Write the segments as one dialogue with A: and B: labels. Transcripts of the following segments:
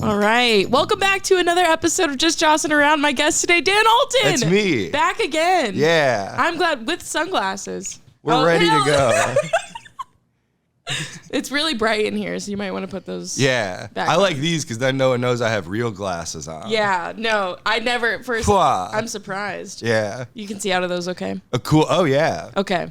A: All right. Welcome back to another episode of Just Jossin Around. My guest today, Dan Alten.
B: That's me.
A: Back again.
B: Yeah.
A: I'm glad, with sunglasses.
B: We're ready to go.
A: It's really bright in here, so you might want to put those
B: Yeah.
A: back
B: I
A: on.
B: like these because then no one knows I have real glasses on.
A: Yeah. No, I never at first.
B: Pwah.
A: I'm surprised.
B: Yeah.
A: You can see out of those okay?
B: Cool. Oh, yeah.
A: Okay.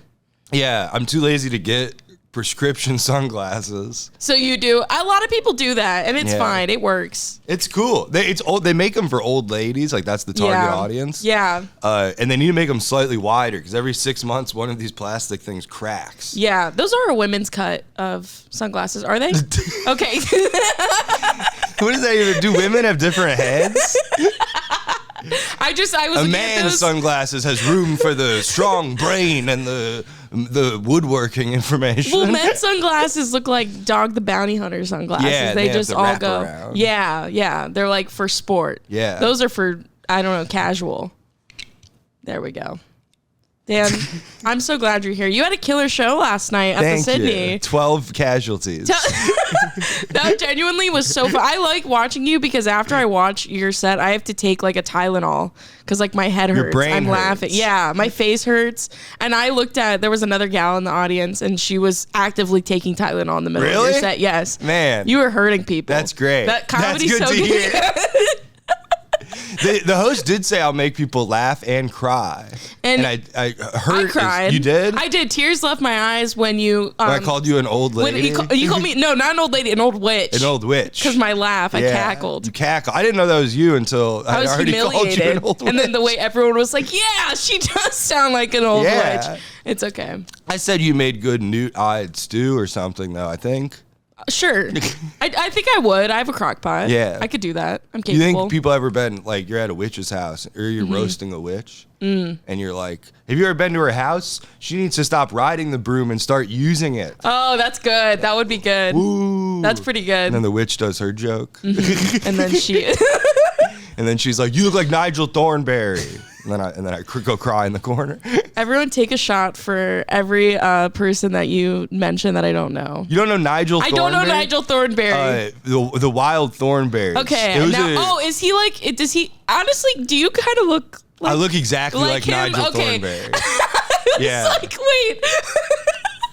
B: Yeah. I'm too lazy to get prescription sunglasses.
A: So you do. A lot of people do that, and it's
B: Yeah.
A: fine. It works.
B: It's cool. It's old. They make them for old ladies. Like, that's the target
A: Yeah.
B: audience.
A: Yeah.
B: And they need to make them slightly wider because every 6 months, one of these plastic things cracks.
A: Yeah. Those are a women's cut of sunglasses, are they? Okay.
B: What does that even do? Women have different heads?
A: I was
B: A
A: looking at
B: man's
A: those.
B: sunglasses has room for the strong brain and the woodworking information.
A: Well, men's sunglasses look like Dog the Bounty Hunter sunglasses.
B: Yeah,
A: they
B: they
A: just
B: have to
A: all
B: wrap
A: go.
B: around.
A: Yeah. They're like for sport.
B: Yeah.
A: Those are for, I don't know, casual. There we go. Dan, I'm so glad you're here. You had a killer show last night at the
B: Thank
A: Sydney.
B: you. 12 casualties.
A: That genuinely was so fun. I like watching you because after I watch your set, I have to take like a Tylenol because like my head hurts.
B: Your brain
A: I'm
B: hurts.
A: laughing. Yeah, my face hurts. And I looked at, there was another gal in the audience and she was actively taking Tylenol in the middle of
B: Really?
A: your set. Yes.
B: Man.
A: You were hurting people.
B: That's great.
A: That comedy's
B: That's good
A: so
B: to
A: good.
B: hear. The host did say I'll make people laugh and cry.
A: And
B: I heard.
A: I cried.
B: You did?
A: I did. Tears left my eyes when you.
B: When I called you an old
A: When
B: lady.
A: you called me, no, not an old lady, an old witch.
B: An old witch.
A: Because my laugh, I cackled.
B: You cackle. I didn't know that was you until
A: I was
B: already called you
A: humiliated.
B: an old witch.
A: And then the way everyone was like, yeah, she does sound like an old
B: Yeah.
A: witch. It's okay.
B: I said you made good newt-eyed stew or something, though, I think.
A: Sure. I think I would. I have a crock pot.
B: Yeah.
A: I could do that. I'm
B: You
A: capable.
B: think people ever been, like, you're at a witch's house or you're roasting a witch and you're like, have you ever been to her house? She needs to stop riding the broom and start using it.
A: Oh, that's good. That would be good.
B: Ooh.
A: That's pretty good.
B: And then the witch does her joke.
A: And then she...
B: And then she's like, you look like Nigel Thornberry. And then I go cry in the corner.
A: Everyone take a shot for every person that you mention that I don't know.
B: You don't know Nigel Thornberry?
A: I don't know Nigel Thornberry.
B: The wild Thornberries.
A: Okay. Now, is he like, does he, honestly, do you kind of look like...
B: I look exactly like
A: him?
B: Nigel
A: Okay.
B: Thornberry.
A: Yeah. It's like, wait.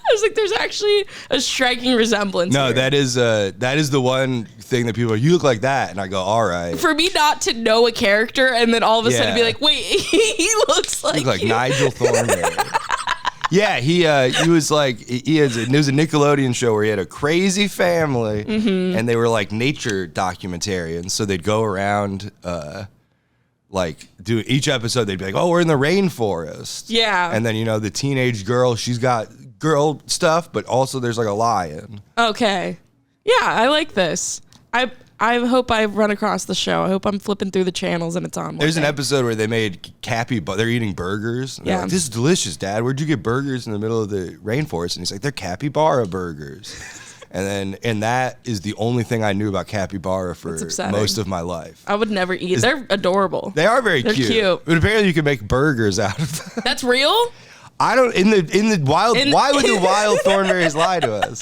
A: I was like, there's actually a striking resemblance.
B: No,
A: here.
B: that is the one thing that people are, you look like that. And I go, all right.
A: For me not to know a character and then all of a sudden be
B: Yeah.
A: like, wait, he looks like
B: You look like
A: you.
B: Nigel Thornberry. Yeah, he was like, there was a Nickelodeon show where he had a crazy family and they were like nature documentarians. So they'd go around, like do each episode. They'd be like, oh, we're in the rainforest.
A: Yeah.
B: And then, the teenage girl, she's got girl stuff, but also there's like a lion.
A: Okay. Yeah, I like this. I hope I run across the show. I hope I'm flipping through the channels and it's on.
B: There's an episode where they made they're eating burgers. And they're
A: Yeah.
B: like, this is delicious, Dad. Where'd you get burgers in the middle of the rainforest? And he's like, they're capybara burgers. And that is the only thing I knew about capybara for most of my life.
A: I would never eat. They're adorable.
B: They are very
A: They're cute.
B: But apparently you can make burgers out of them.
A: That's real?
B: I don't in the wild. Why would the wild Thornberries lie to us?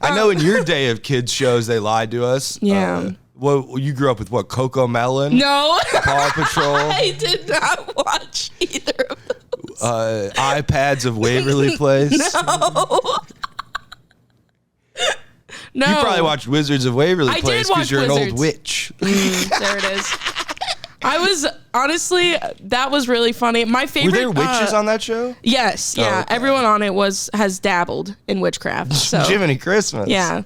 B: I know in your day of kids shows they lied to us.
A: Yeah.
B: Well, you grew up with what? Coco Melon?
A: No.
B: Paw Patrol?
A: I did not watch either of those.
B: iPads of Waverly Place?
A: No.
B: You probably watched Wizards of Waverly
A: I
B: Place
A: did watch
B: because you're an
A: Wizards.
B: old witch.
A: There it is. I was, honestly, that was really funny. My favorite...
B: Were there witches on that show?
A: Yes, yeah.
B: okay.
A: Everyone on it has dabbled in witchcraft. So
B: Jiminy Christmas.
A: yeah.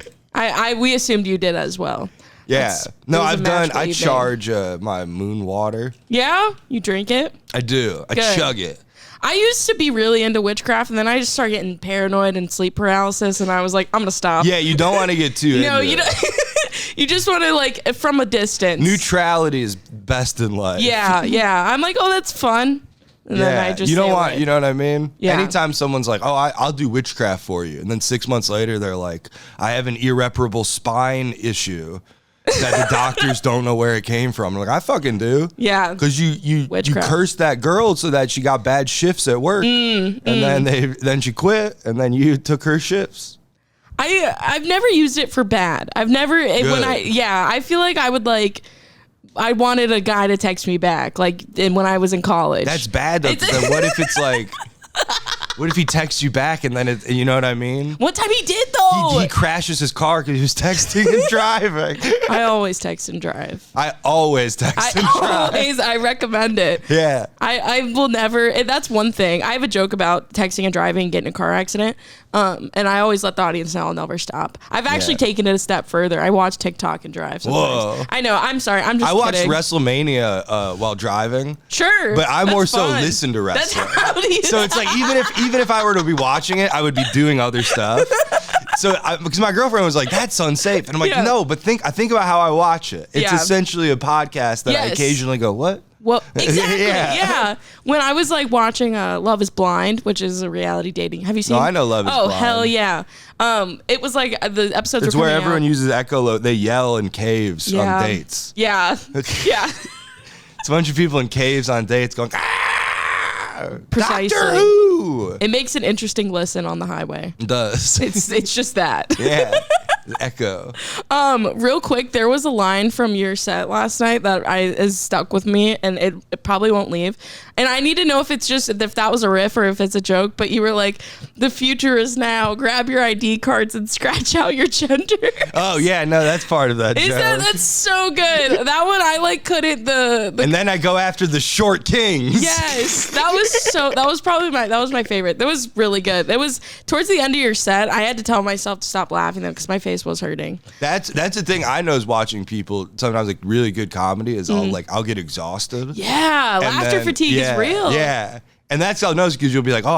A: We assumed you did as well.
B: Yeah.
A: It
B: No,
A: was a magical
B: I
A: evening.
B: charge my moon water.
A: Yeah? You drink it?
B: I do. I
A: Good.
B: chug it.
A: I used to be really into witchcraft, and then I just started getting paranoid and sleep paralysis, and I was like, I'm going to stop.
B: Yeah, you don't want to get too
A: No,
B: into
A: you
B: it.
A: don't. You just want to, like, from a distance.
B: Neutrality is best in life.
A: Yeah. I'm like, oh, that's fun. And then I just
B: you don't
A: stay
B: want,
A: away.
B: you know what I mean?
A: Yeah.
B: Anytime someone's like, oh, I'll do witchcraft for you. And then 6 months later, they're like, I have an irreparable spine issue. that the doctors don't know where it came from. I'm like, I fucking do.
A: Yeah.
B: Because you cursed that girl so that she got bad shifts at work, and then she quit, and then you took her shifts.
A: I've never used it for bad. I've never I feel like I wanted a guy to text me back, like when I was in college.
B: That's bad though. Then what if it's like, what if he texts you back and then you know what I mean?
A: One time he did though.
B: He crashes his car because he was texting and driving.
A: I always text and drive.
B: I always text and drive.
A: I recommend it.
B: Yeah.
A: I will never. That's one thing. I have a joke about texting and driving and getting in a car accident. And I always let the audience know I'll never stop. I've actually taken it a step further. I watch TikTok and drive sometimes. Whoa. I know. I'm sorry. I'm just
B: I watched
A: kidding.
B: WrestleMania while driving.
A: Sure.
B: But I more so listen to wrestling. So it's like even if I were to be watching it, I would be doing other stuff. So because my girlfriend was like, that's unsafe. And I'm like, no, but I think about how I watch it. It's essentially a podcast that I occasionally go, what?
A: Well, exactly. Yeah. When I was like watching Love is Blind, which is a reality dating. Have you seen?
B: No, I know Love is Blind.
A: Oh, hell yeah. It was like the episodes
B: It's
A: were
B: where
A: coming
B: everyone
A: out.
B: uses echolocation. They yell in caves on dates.
A: Yeah. Yeah.
B: It's a bunch of people in caves on dates going,
A: Precisely.
B: Doctor Who.
A: It makes an interesting listen on the highway.
B: It does.
A: It's just that.
B: Yeah. Echo.
A: Real quick, there was a line from your set last night that is stuck with me, and it probably won't leave. And I need to know if that was a riff or if it's a joke. But you were like, "The future is now. Grab your ID cards and scratch out your gender."
B: Oh yeah, no, that's part of that joke.
A: That's so good. That one I couldn't
B: And then I go after the short kings.
A: Yes, that was my favorite. That was really good. It was towards the end of your set. I had to tell myself to stop laughing though because my face was hurting.
B: That's the thing I know is watching people sometimes like really good comedy is I'll get exhausted.
A: Yeah, laughter fatigue is real.
B: Yeah. And that's how I know because you'll be like, oh,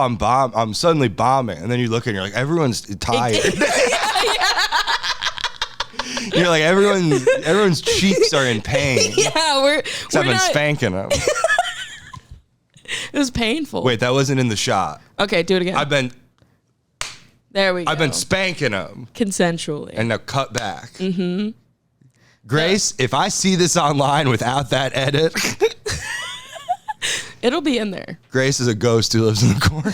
B: I'm suddenly bombing. And then you look and you're like, everyone's tired. You're like, everyone's cheeks are in pain.
A: Yeah, we're
B: I've been spanking them.
A: It was painful.
B: Wait, that wasn't in the shot.
A: Okay, do it again. There we go.
B: I've been spanking them.
A: Consensually.
B: And now cut back. Mm-hmm. Grace, if I see this online without that edit...
A: It'll be in there.
B: Grace is a ghost who lives in the corner.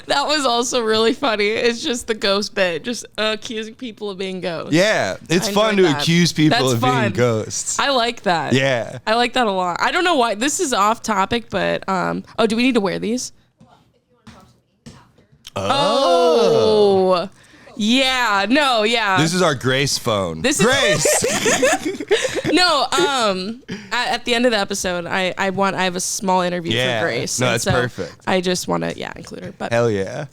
A: That was also really funny. It's just the ghost bit, just accusing people of being ghosts.
B: Yeah, it's fun to accuse people of being ghosts.
A: I like that.
B: Yeah.
A: I like that a lot. I don't know why. This is off topic, but do we need to wear these? Oh. Yeah. No. Yeah.
B: This is our Grace phone. Grace.
A: No. At the end of the episode, I have a small interview for Grace.
B: No, that's perfect.
A: I just want to include her. But
B: hell yeah.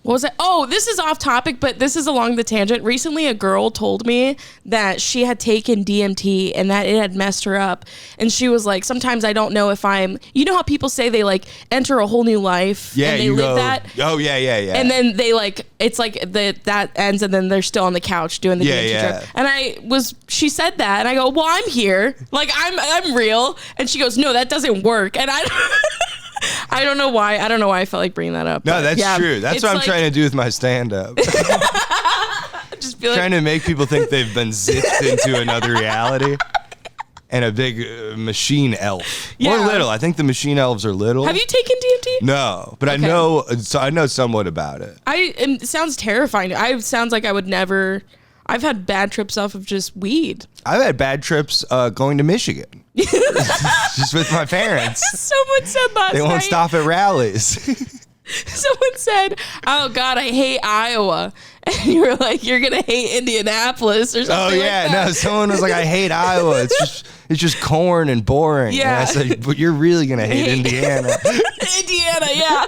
A: What was it? Oh, this is off topic, but this is along the tangent. Recently, a girl told me that she had taken DMT and that it had messed her up. And she was like, sometimes I don't know if you know how people say they enter a whole new life and they live that?
B: Oh, yeah.
A: And then they it's like that ends and then they're still on the couch doing the DMT trip. And she said that and I go, well, I'm here. I'm real. And she goes, no, that doesn't work. And I don't know why. I don't know why I felt like bringing that up.
B: No, that's true. That's what I'm trying to do with my stand-up.
A: Just feel
B: trying to make people think they've been zipped into another reality. And a big machine elf. Or little. I think the machine elves are little.
A: Have you taken DMT?
B: No, but I know somewhat about it.
A: It sounds terrifying. It sounds like I would never... I've had bad trips off of just weed.
B: I've had bad trips going to Michigan. Just with my parents.
A: Someone said last night.
B: They won't stop at rallies.
A: Someone said, oh, God, I hate Iowa. And you were like, you're going to hate Indianapolis or something like that.
B: No, someone was like, I hate Iowa. It's just corn and boring.
A: Yeah.
B: And I said, but you're really going to hate Indiana.
A: Indiana, yeah.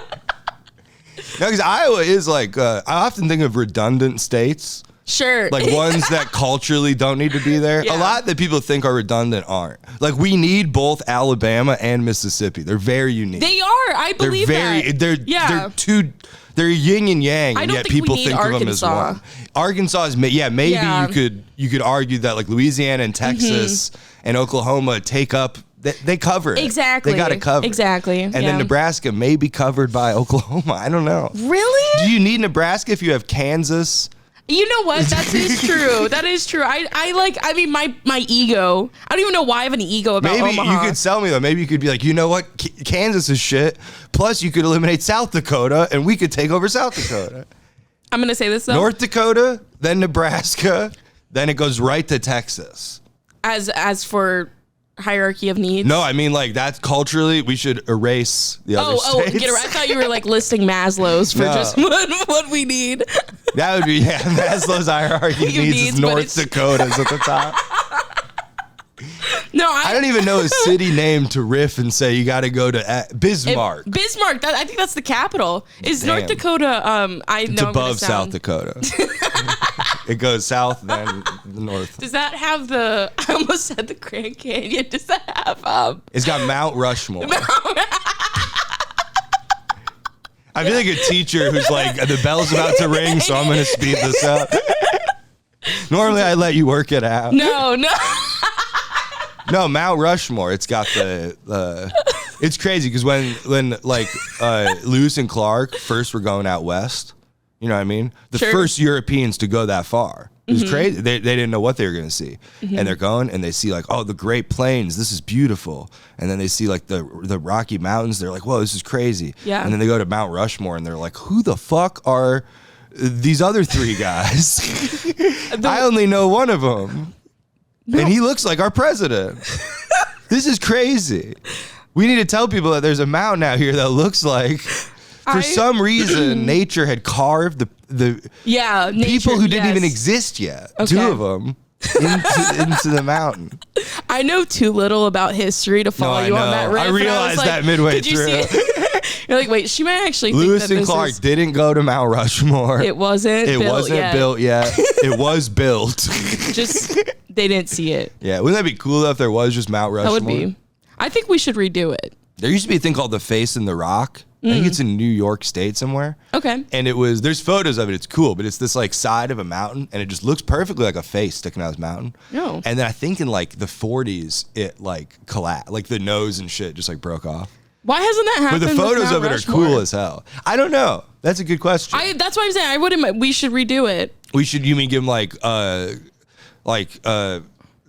B: No, because Iowa is I often think of redundant states.
A: Sure.
B: Ones that culturally don't need to be there.
A: Yeah.
B: A lot that people think are redundant aren't. We need both Alabama and Mississippi. They're very unique.
A: They are. I believe that.
B: They're yin and yang,
A: I
B: and
A: don't
B: yet
A: think
B: people
A: we need
B: think of them as one. Arkansas is, maybe you could argue that Louisiana and Texas and Oklahoma take up. They cover it.
A: Exactly.
B: They got it covered.
A: Exactly.
B: And then Nebraska may be covered by Oklahoma. I don't know.
A: Really?
B: Do you need Nebraska if you have Kansas?
A: You know what? That is true. That is true. I mean, my ego. I don't even know why I have an ego about
B: Maybe
A: Omaha.
B: you could sell me though. Maybe you could be like, you know what? Kansas is shit. Plus, you could eliminate South Dakota, and we could take over South Dakota.
A: I'm gonna say this though.
B: North Dakota, then Nebraska, then it goes right to Texas.
A: As for hierarchy of needs.
B: No, I mean like that's culturally we should erase the other states.
A: Get it right. I thought you were like listing Maslow's for just what we need.
B: That would be Maslow's hierarchy of needs is North Dakota's at the top.
A: No,
B: I don't even know a city name to riff and say you got to go to Bismarck.
A: Bismarck. I think that's the capital. Is North Dakota?
B: It's above South Dakota. It goes south, then the north.
A: Does that have the? I almost said the Grand Canyon. Does that have?
B: It's got Mount Rushmore. I feel like a teacher who's like, the bell's about to ring, so I'm going to speed this up. Normally, I let you work it out.
A: No.
B: No, Mount Rushmore. It's got the it's crazy because when like Lewis and Clark first were going out west, you know what I mean? The first Europeans to go that far. It was crazy. They didn't know what they were going to see. And they're going and they see like, oh, the Great Plains. This is beautiful. And then they see like the Rocky Mountains. They're like, whoa, this is crazy.
A: Yeah.
B: And then they go to Mount Rushmore and they're like, who the fuck are these other three guys? I only know one of them. And he looks like our president. This is crazy. We need to tell people that there's a mountain out here that looks like, for some reason, nature had carved the people who didn't even exist yet. Okay. Two of them into the mountain.
A: I know too little about history to follow you on that riff.
B: I realized that midway through.
A: You're like, wait, she might actually
B: Lewis
A: think that
B: and Clark didn't go to Mount Rushmore.
A: It wasn't
B: built yet. It was built.
A: Just they didn't see it.
B: Yeah, wouldn't that be cool though if there was just Mount Rushmore?
A: That would be. I think we should redo it.
B: There used to be a thing called the Face in the Rock. I think it's in New York State somewhere.
A: Okay.
B: And there's photos of it. It's cool, but it's this like side of a mountain, and it just looks perfectly like a face sticking out of this mountain.
A: No.
B: And then I think in like the 40s, it like collapsed, like the nose and shit just like broke off.
A: Why hasn't that happened?
B: But the photos of it are cool as hell. I don't know. That's a good question.
A: That's why I'm saying we should redo it.
B: We should. You mean give them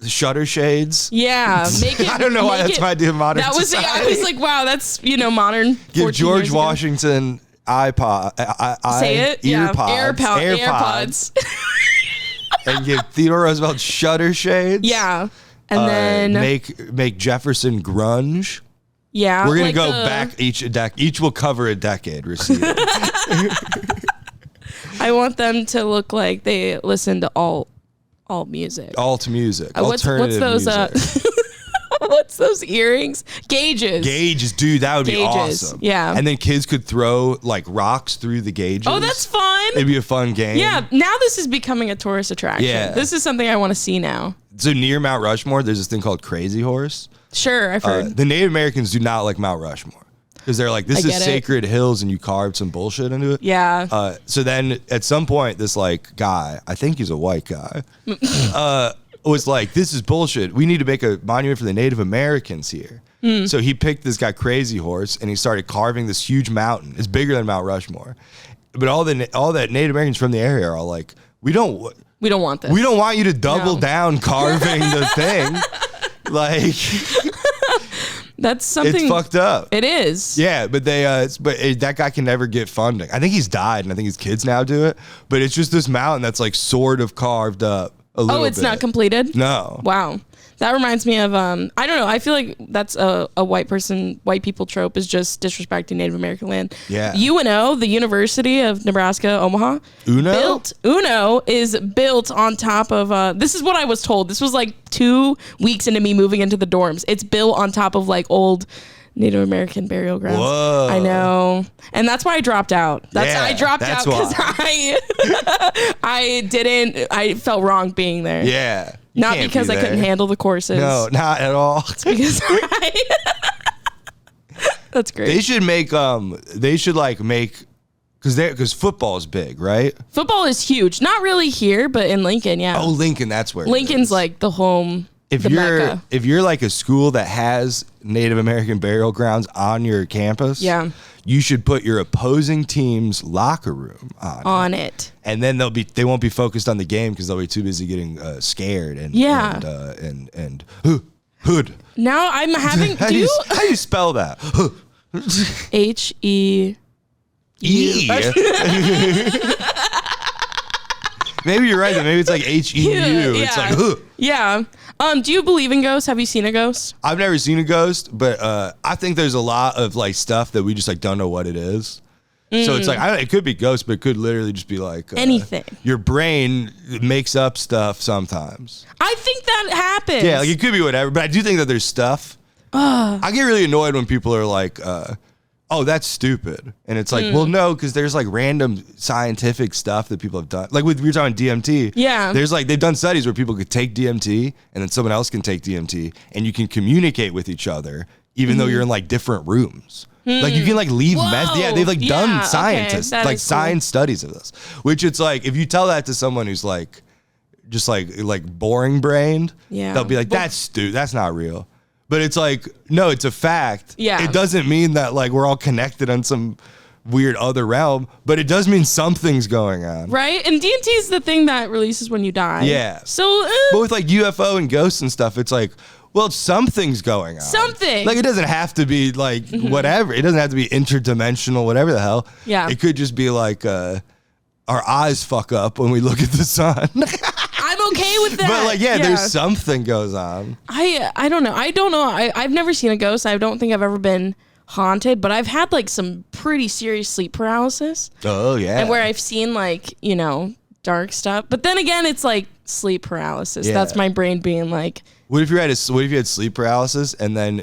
B: shutter shades?
A: Yeah, make it.
B: I don't know why that's my idea of modern society.
A: I was like, wow, that's modern.
B: Give George Washington iPod.
A: Say it.
B: AirPods. And give Theodore Roosevelt shutter shades.
A: Yeah, and then
B: make Jefferson grunge.
A: Yeah,
B: we're gonna go back each will cover a decade. Receive.
A: I want them to look like they listen to alt music.
B: Alt music.
A: Alternative music. What's those earrings? Gauges,
B: dude. That would be awesome.
A: Yeah.
B: And then kids could throw like rocks through the gauges.
A: Oh, that's fun.
B: It'd be a fun game.
A: Yeah. Now this is becoming a tourist attraction. Yeah. This is something I want to see now.
B: So near Mount Rushmore, there's this thing called Crazy Horse.
A: Sure, I've heard.
B: The Native Americans do not like Mount Rushmore because they're like, this is sacred hills and you carved some bullshit into it.
A: Yeah.
B: So then at some point, this like guy, I think he's a white guy, was like, this is bullshit. We need to make a monument for the Native Americans here. So he picked this guy Crazy Horse and he started carving this huge mountain. It's bigger than Mount Rushmore. But all that Native Americans from the area are like, we don't want this. We don't want you to double down carving the thing. Like,
A: that's something.
B: It's fucked up.
A: It is.
B: Yeah, but that guy can never get funding. I think he's died, and I think his kids now do it. But it's just this mountain that's like sort of carved up a little bit.
A: Oh, it's not completed?
B: No.
A: Wow. That reminds me of I don't know. I feel like that's a white people trope is just disrespecting Native American land.
B: Yeah.
A: UNO, the University of Nebraska, Omaha. UNO is built on top of this is what I was told. This was like 2 weeks into me moving into the dorms. It's built on top of like old Native American burial grounds.
B: Whoa.
A: I know. And that's why I dropped out. I dropped out because I felt wrong being there.
B: Yeah.
A: Not because I couldn't handle the courses.
B: No, not at all.
A: It's because that's great.
B: They should make because football is big, right?
A: Football is huge. Not really here, but in Lincoln, yeah.
B: Oh, Lincoln, that's where
A: Lincoln's like the home.
B: if
A: The
B: you're
A: Mecca.
B: if you're like a school that has Native American burial grounds on your campus,
A: Yeah.
B: you should put your opposing team's locker room on
A: it.
B: and then they won't be focused on the game because they'll be too busy getting scared and hood.
A: Now I'm having.
B: How do you spell that?
A: H-E.
B: Maybe you're right. Maybe it's like H-E-U.
A: Yeah.
B: It's like,
A: Yeah. Do you believe in ghosts? Have you seen a ghost?
B: I've never seen a ghost, but I think there's a lot of like stuff that we just like don't know what it is. So it's like it could be ghosts, but it could literally just be like
A: anything.
B: Your brain makes up stuff sometimes.
A: I think that happens.
B: Yeah, like it could be whatever, but I do think that there's stuff. I get really annoyed when people are like, "Oh, that's stupid," and it's like, well, no, because there's like random scientific stuff that people have done. Like we were talking DMT.
A: Yeah,
B: there's like they've done studies where people could take DMT and then someone else can take DMT, and you can communicate with each other even though you're in like different rooms. Like you can like leave yeah, they've like done scientists like science studies of this, which it's like if you tell that to someone who's like just like boring brained, they'll be like, that's stupid, that's not real. But it's like, no, it's a fact.
A: Yeah,
B: it doesn't mean that like we're all connected on some weird other realm, but it does mean something's going on,
A: right? And DMT is the thing that releases when you die.
B: Yeah.
A: So
B: but with like UFO and ghosts and stuff, it's like, well, something's going on.
A: Something.
B: Like, it doesn't have to be, like, whatever. It doesn't have to be interdimensional, whatever the hell.
A: Yeah.
B: It could just be, like, our eyes fuck up when we look at the sun.
A: I'm okay with that.
B: But, like, there's something goes on.
A: I don't know. I've never seen a ghost. I don't think I've ever been haunted, but I've had, like, some pretty serious sleep paralysis.
B: Oh, yeah.
A: And where I've seen, like, you know, dark stuff. But then again, it's, like, sleep paralysis.
B: Yeah.
A: That's my brain being, like...
B: What if you had sleep paralysis and then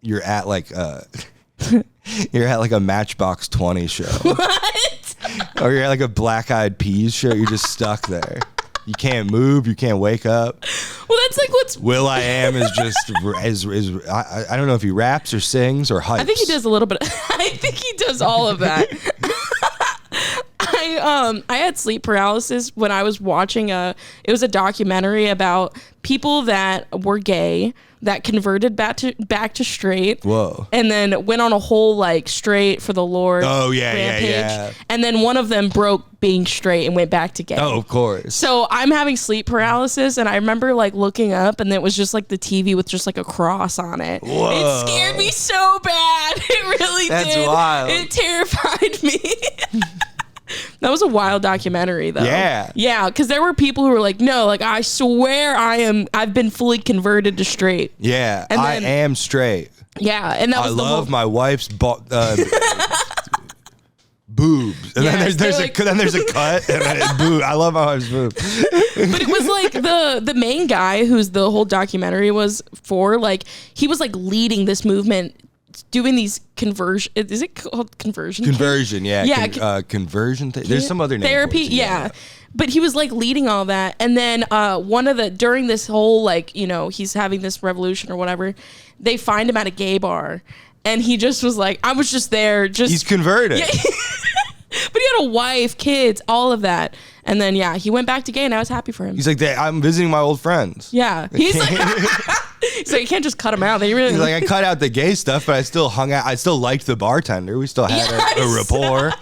B: you're at like you're at like a Matchbox 20 show?
A: What?
B: Or you're at like a Black Eyed Peas show. You're just stuck there. You can't move. You can't wake up.
A: Well, that's like what's...
B: Will.i.am is just I don't know if he raps or sings or hypes.
A: I think he does a little bit. I think he does all of that. I had sleep paralysis when I was watching it was a documentary about people that were gay that converted back to straight.
B: Whoa.
A: And then went on a whole like straight for the Lord rampage.
B: Yeah.
A: And then one of them broke being straight and went back to gay.
B: Oh, of course.
A: So I'm having sleep paralysis and I remember like looking up and it was just like the TV with just like a cross on it.
B: Whoa.
A: It scared me so bad. It really did.
B: That's wild.
A: It terrified me. That was a wild documentary though.
B: Yeah.
A: Yeah, because there were people who were like, no, like I swear I've been fully converted to straight.
B: Yeah.
A: And
B: I
A: then-
B: am straight.
A: Yeah. And that
B: I
A: was
B: love my wife's boobs. And
A: Yeah,
B: then there's a cut and then boob. I love my wife's boobs.
A: But it was like the main guy who's the whole documentary was for, like he was like leading this movement, doing these conversion. Is it called conversion?
B: Conversion, yeah.
A: Yeah.
B: Conversion. There's some other name.
A: Therapy,
B: for it,
A: yeah. But he was like leading all that, and then during this whole like he's having this revolution or whatever, they find him at a gay bar, and he just was like, I was just there, just
B: He's converted.
A: Yeah. But he had a wife, kids, all of that. And then, he went back to gay and I was happy for him.
B: He's like, I'm visiting my old friends.
A: Yeah. He's like, so you can't just cut him out. He's
B: like, I cut out the gay stuff, but I still hung out. I still liked the bartender. We still had a rapport.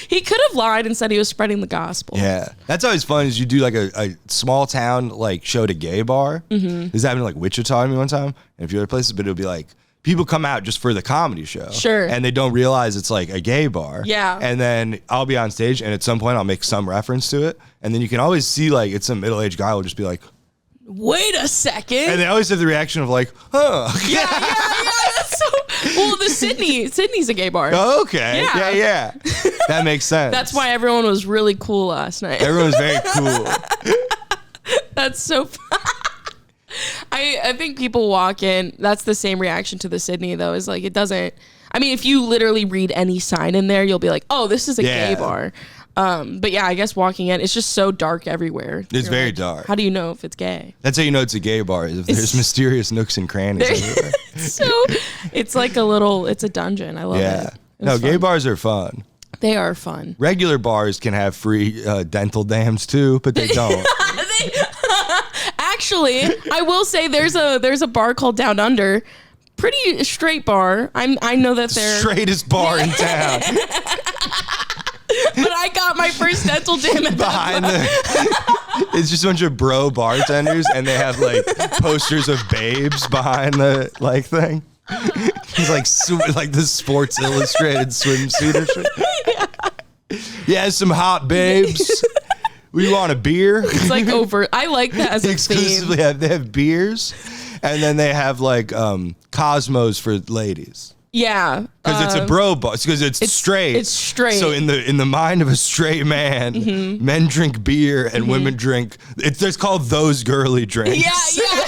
A: He could have lied and said he was spreading the gospel.
B: Yeah. That's always fun is you do like a small town like show at a gay bar. Mm-hmm. This happened in like Wichita to me one time and a few other places, but it'll be like, people come out just for the comedy show.
A: Sure.
B: And they don't realize it's like a gay bar.
A: Yeah.
B: And then I'll be on stage and at some point I'll make some reference to it. And then you can always see like it's some middle-aged guy will just be like,
A: wait a second.
B: And they always have the reaction of like, huh.
A: Yeah. That's so, well, Sydney's a gay bar.
B: Oh, okay. Yeah. That makes sense.
A: That's why everyone was really cool last night.
B: Everyone was very cool.
A: That's so fun. I think people walk in, that's the same reaction to the Sydney though, is like it doesn't, I mean, if you literally read any sign in there, you'll be like, oh, this is a gay bar. But yeah, I guess walking in, it's just so dark everywhere.
B: It's
A: You're
B: very
A: like,
B: dark.
A: How do you know if it's gay?
B: That's how you know it's a gay bar, is if there's mysterious nooks and crannies everywhere.
A: So it's like it's a dungeon. I love it.
B: No, gay
A: fun.
B: bars are fun.
A: They are fun.
B: Regular bars can have free dental dams too, but they don't.
A: Actually, I will say there's a bar called Down Under. Pretty straight bar. I know that they're
B: Straightest bar in town.
A: But I got my first dental dam at
B: Behind it's just a bunch of bro bartenders, and they have like posters of babes behind the like thing. He's like the Sports Illustrated swimsuit or shit. Yeah, some hot babes. We want a beer.
A: It's like over. I like that as a
B: exclusively
A: theme.
B: They have beers, and then they have like Cosmos for ladies.
A: Yeah,
B: because it's a bro bar. Because it's straight.
A: It's straight.
B: So in the mind of a straight man, men drink beer and women drink. It's called those girly drinks.
A: Yeah.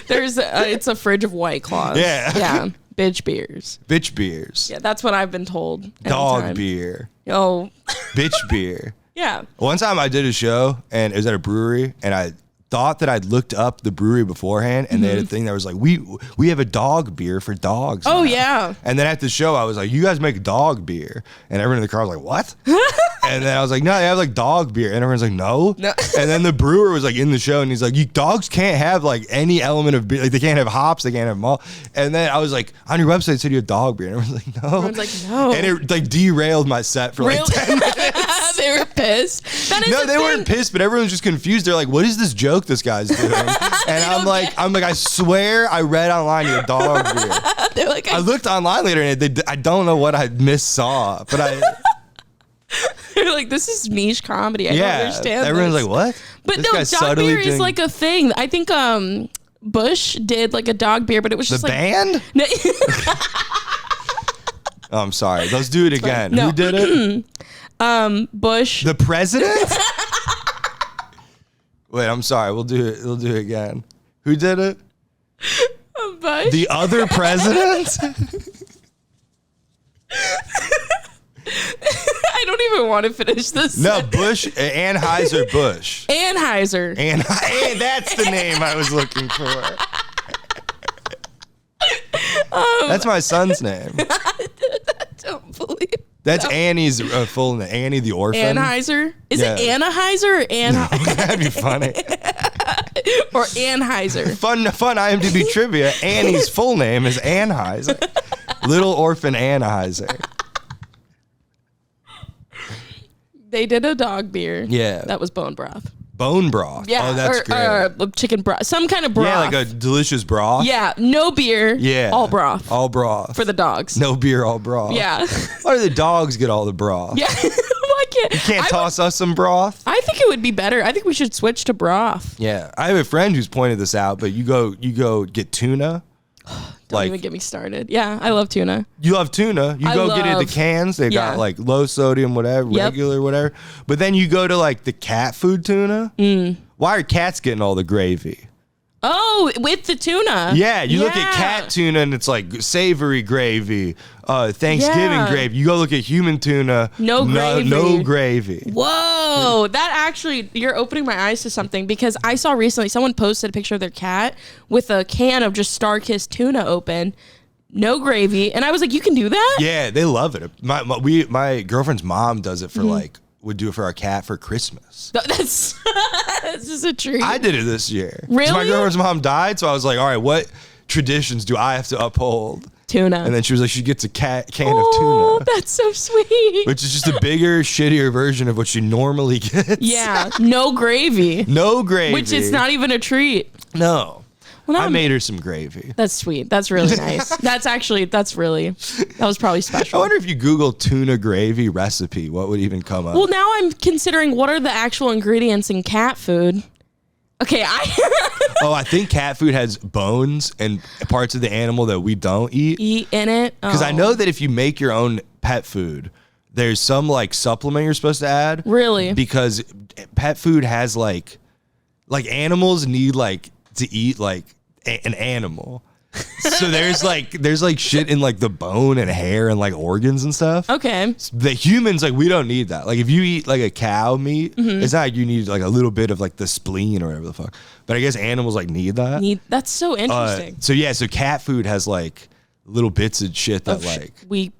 A: There's it's a fridge of White Claws. Yeah. Bitch beers.
B: Bitch beers.
A: Yeah, that's what I've been told.
B: Dog beer.
A: Oh.
B: Bitch beer.
A: Yeah.
B: One time I did a show, and it was at a brewery, and I thought that I'd looked up the brewery beforehand, and they had a thing that was like, we have a dog beer for dogs
A: Oh
B: now.
A: Yeah.
B: And then at the show I was like, you guys make dog beer? And everyone in the car was like, what? And then I was like, no, they have like dog beer. And everyone's like, no. And then the brewer was like in the show, and he's like, you dogs can't have like any element of beer. Like they can't have hops, they can't have malt. And then I was like, on your website it said you have dog beer. And everyone's like, no.
A: Everyone's like, no.
B: And it like derailed my set for like 10 minutes.
A: They were pissed.
B: No, they weren't pissed, but everyone was just confused. They're like, what is this joke this guy's doing? And I'm like, I swear I read online you had dog beer.
A: They're like,
B: I looked online later, and I don't know what I missaw, but
A: they're like, this is niche comedy. I don't understand.
B: Everyone's
A: this.
B: like, what?
A: But
B: This
A: no,
B: guy's
A: dog beer is
B: doing
A: like a thing. I think Bush did like a dog beer, but it was
B: the
A: just like
B: band. Oh, I'm sorry. Let's do it again.
A: No.
B: Who did it?
A: Bush.
B: The president? Wait, I'm sorry. We'll do it again. Who did it?
A: Bush.
B: The other president?
A: I don't even want to finish this.
B: No, Bush. Anheuser-Busch.
A: Anheuser.
B: That's the name I was looking for. That's my son's name.
A: I don't believe.
B: That's Annie's full name. Annie the orphan.
A: Anheuser? Is it Anheuser or Anheuser?
B: That'd be funny.
A: Or Anheuser?
B: Fun IMDb trivia. Annie's full name is Anheuser. Little orphan Anheuser.
A: They did a dog beer.
B: Yeah.
A: That was bone broth.
B: Bone broth.
A: Yeah.
B: Oh, that's great.
A: Chicken broth. Some kind of broth.
B: Yeah, like a delicious broth.
A: Yeah. No beer.
B: Yeah.
A: All broth.
B: All broth.
A: For the dogs.
B: No beer, all broth.
A: Yeah.
B: Why do the dogs get all the broth?
A: Yeah. Why can't?
B: You can't toss us some broth?
A: I think it would be better. I think we should switch to broth.
B: Yeah. I have a friend who's pointed this out, but you go get tuna.
A: Don't even get me started. Yeah, I love tuna.
B: You love tuna. You go get it in the cans. They got like low sodium, whatever, regular, whatever. But then you go to like the cat food tuna. Why are cats getting all the gravy?
A: Oh, with the tuna.
B: Yeah, you look at cat tuna and it's like savory gravy, Thanksgiving gravy. You go look at human tuna.
A: No gravy.
B: No gravy.
A: Whoa, that actually, you're opening my eyes to something, because I saw recently someone posted a picture of their cat with a can of just Star-Kissed tuna open. No gravy. And I was like, you can do that?
B: Yeah, they love it. My girlfriend's mom does it for would do it for our cat for Christmas.
A: That's this is a treat.
B: I did it this year.
A: Really?
B: My girlfriend's mom died, so I was like, all right, what traditions do I have to uphold?
A: Tuna.
B: And then she was like, she gets a can of tuna.
A: Oh, that's so sweet.
B: Which is just a bigger, shittier version of what she normally gets.
A: Yeah, no gravy.
B: No gravy.
A: Which is not even a treat.
B: No.
A: Well,
B: I made her some gravy.
A: That's sweet. That's really nice. That was probably special.
B: I wonder if you Google tuna gravy recipe, what would even come up?
A: Well, now I'm considering what are the actual ingredients in cat food. Okay,
B: I think cat food has bones and parts of the animal that we don't eat.
A: Eat in it?
B: Because I know that if you make your own pet food, there's some like supplement you're supposed to add.
A: Really?
B: Because pet food has like animals need like to eat like an animal. So there's like shit in like the bone and hair and like organs and stuff.
A: Okay.
B: The humans, like, we don't need that. Like if you eat like a cow meat, it's not like you need like a little bit of like the spleen or whatever the fuck. But I guess animals like need that.
A: That's so interesting.
B: So cat food has like little bits of shit that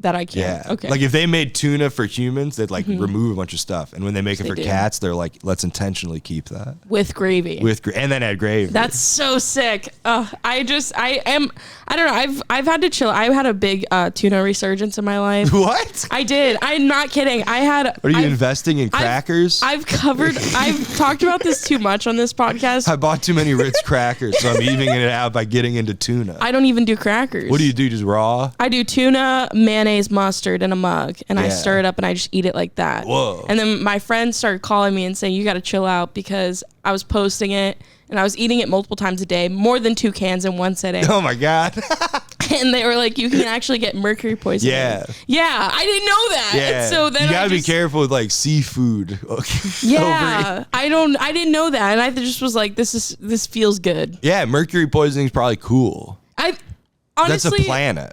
A: that I can't.
B: Yeah.
A: Okay.
B: Like if they made tuna for humans, they'd like remove a bunch of stuff. And when they make it for cats, they're like, let's intentionally keep that.
A: With gravy.
B: And then add gravy.
A: That's so sick. I don't know. I've had to chill. I've had a big tuna resurgence in my life.
B: What?
A: I did. I'm not kidding. Are
B: you investing in crackers?
A: I've talked about this too much on this podcast.
B: I bought too many Ritz crackers, so I'm evening it out by getting into tuna.
A: I don't even do crackers.
B: What do you do? Just raw?
A: I do tuna, mayonnaise, mustard in a mug, and I stir it up and I just eat it like that.
B: Whoa.
A: And then my friends started calling me and saying, you got to chill out, because I was posting it and I was eating it multiple times a day, more than 2 cans in one sitting.
B: Oh my God.
A: And they were like, you can actually get mercury poisoning.
B: Yeah.
A: Yeah, I didn't know that.
B: Yeah.
A: And so then
B: you gotta be careful with like seafood.
A: Yeah. I didn't know that. And I just was like, this feels good.
B: Yeah, mercury poisoning is probably cool.
A: Honestly,
B: that's a planet.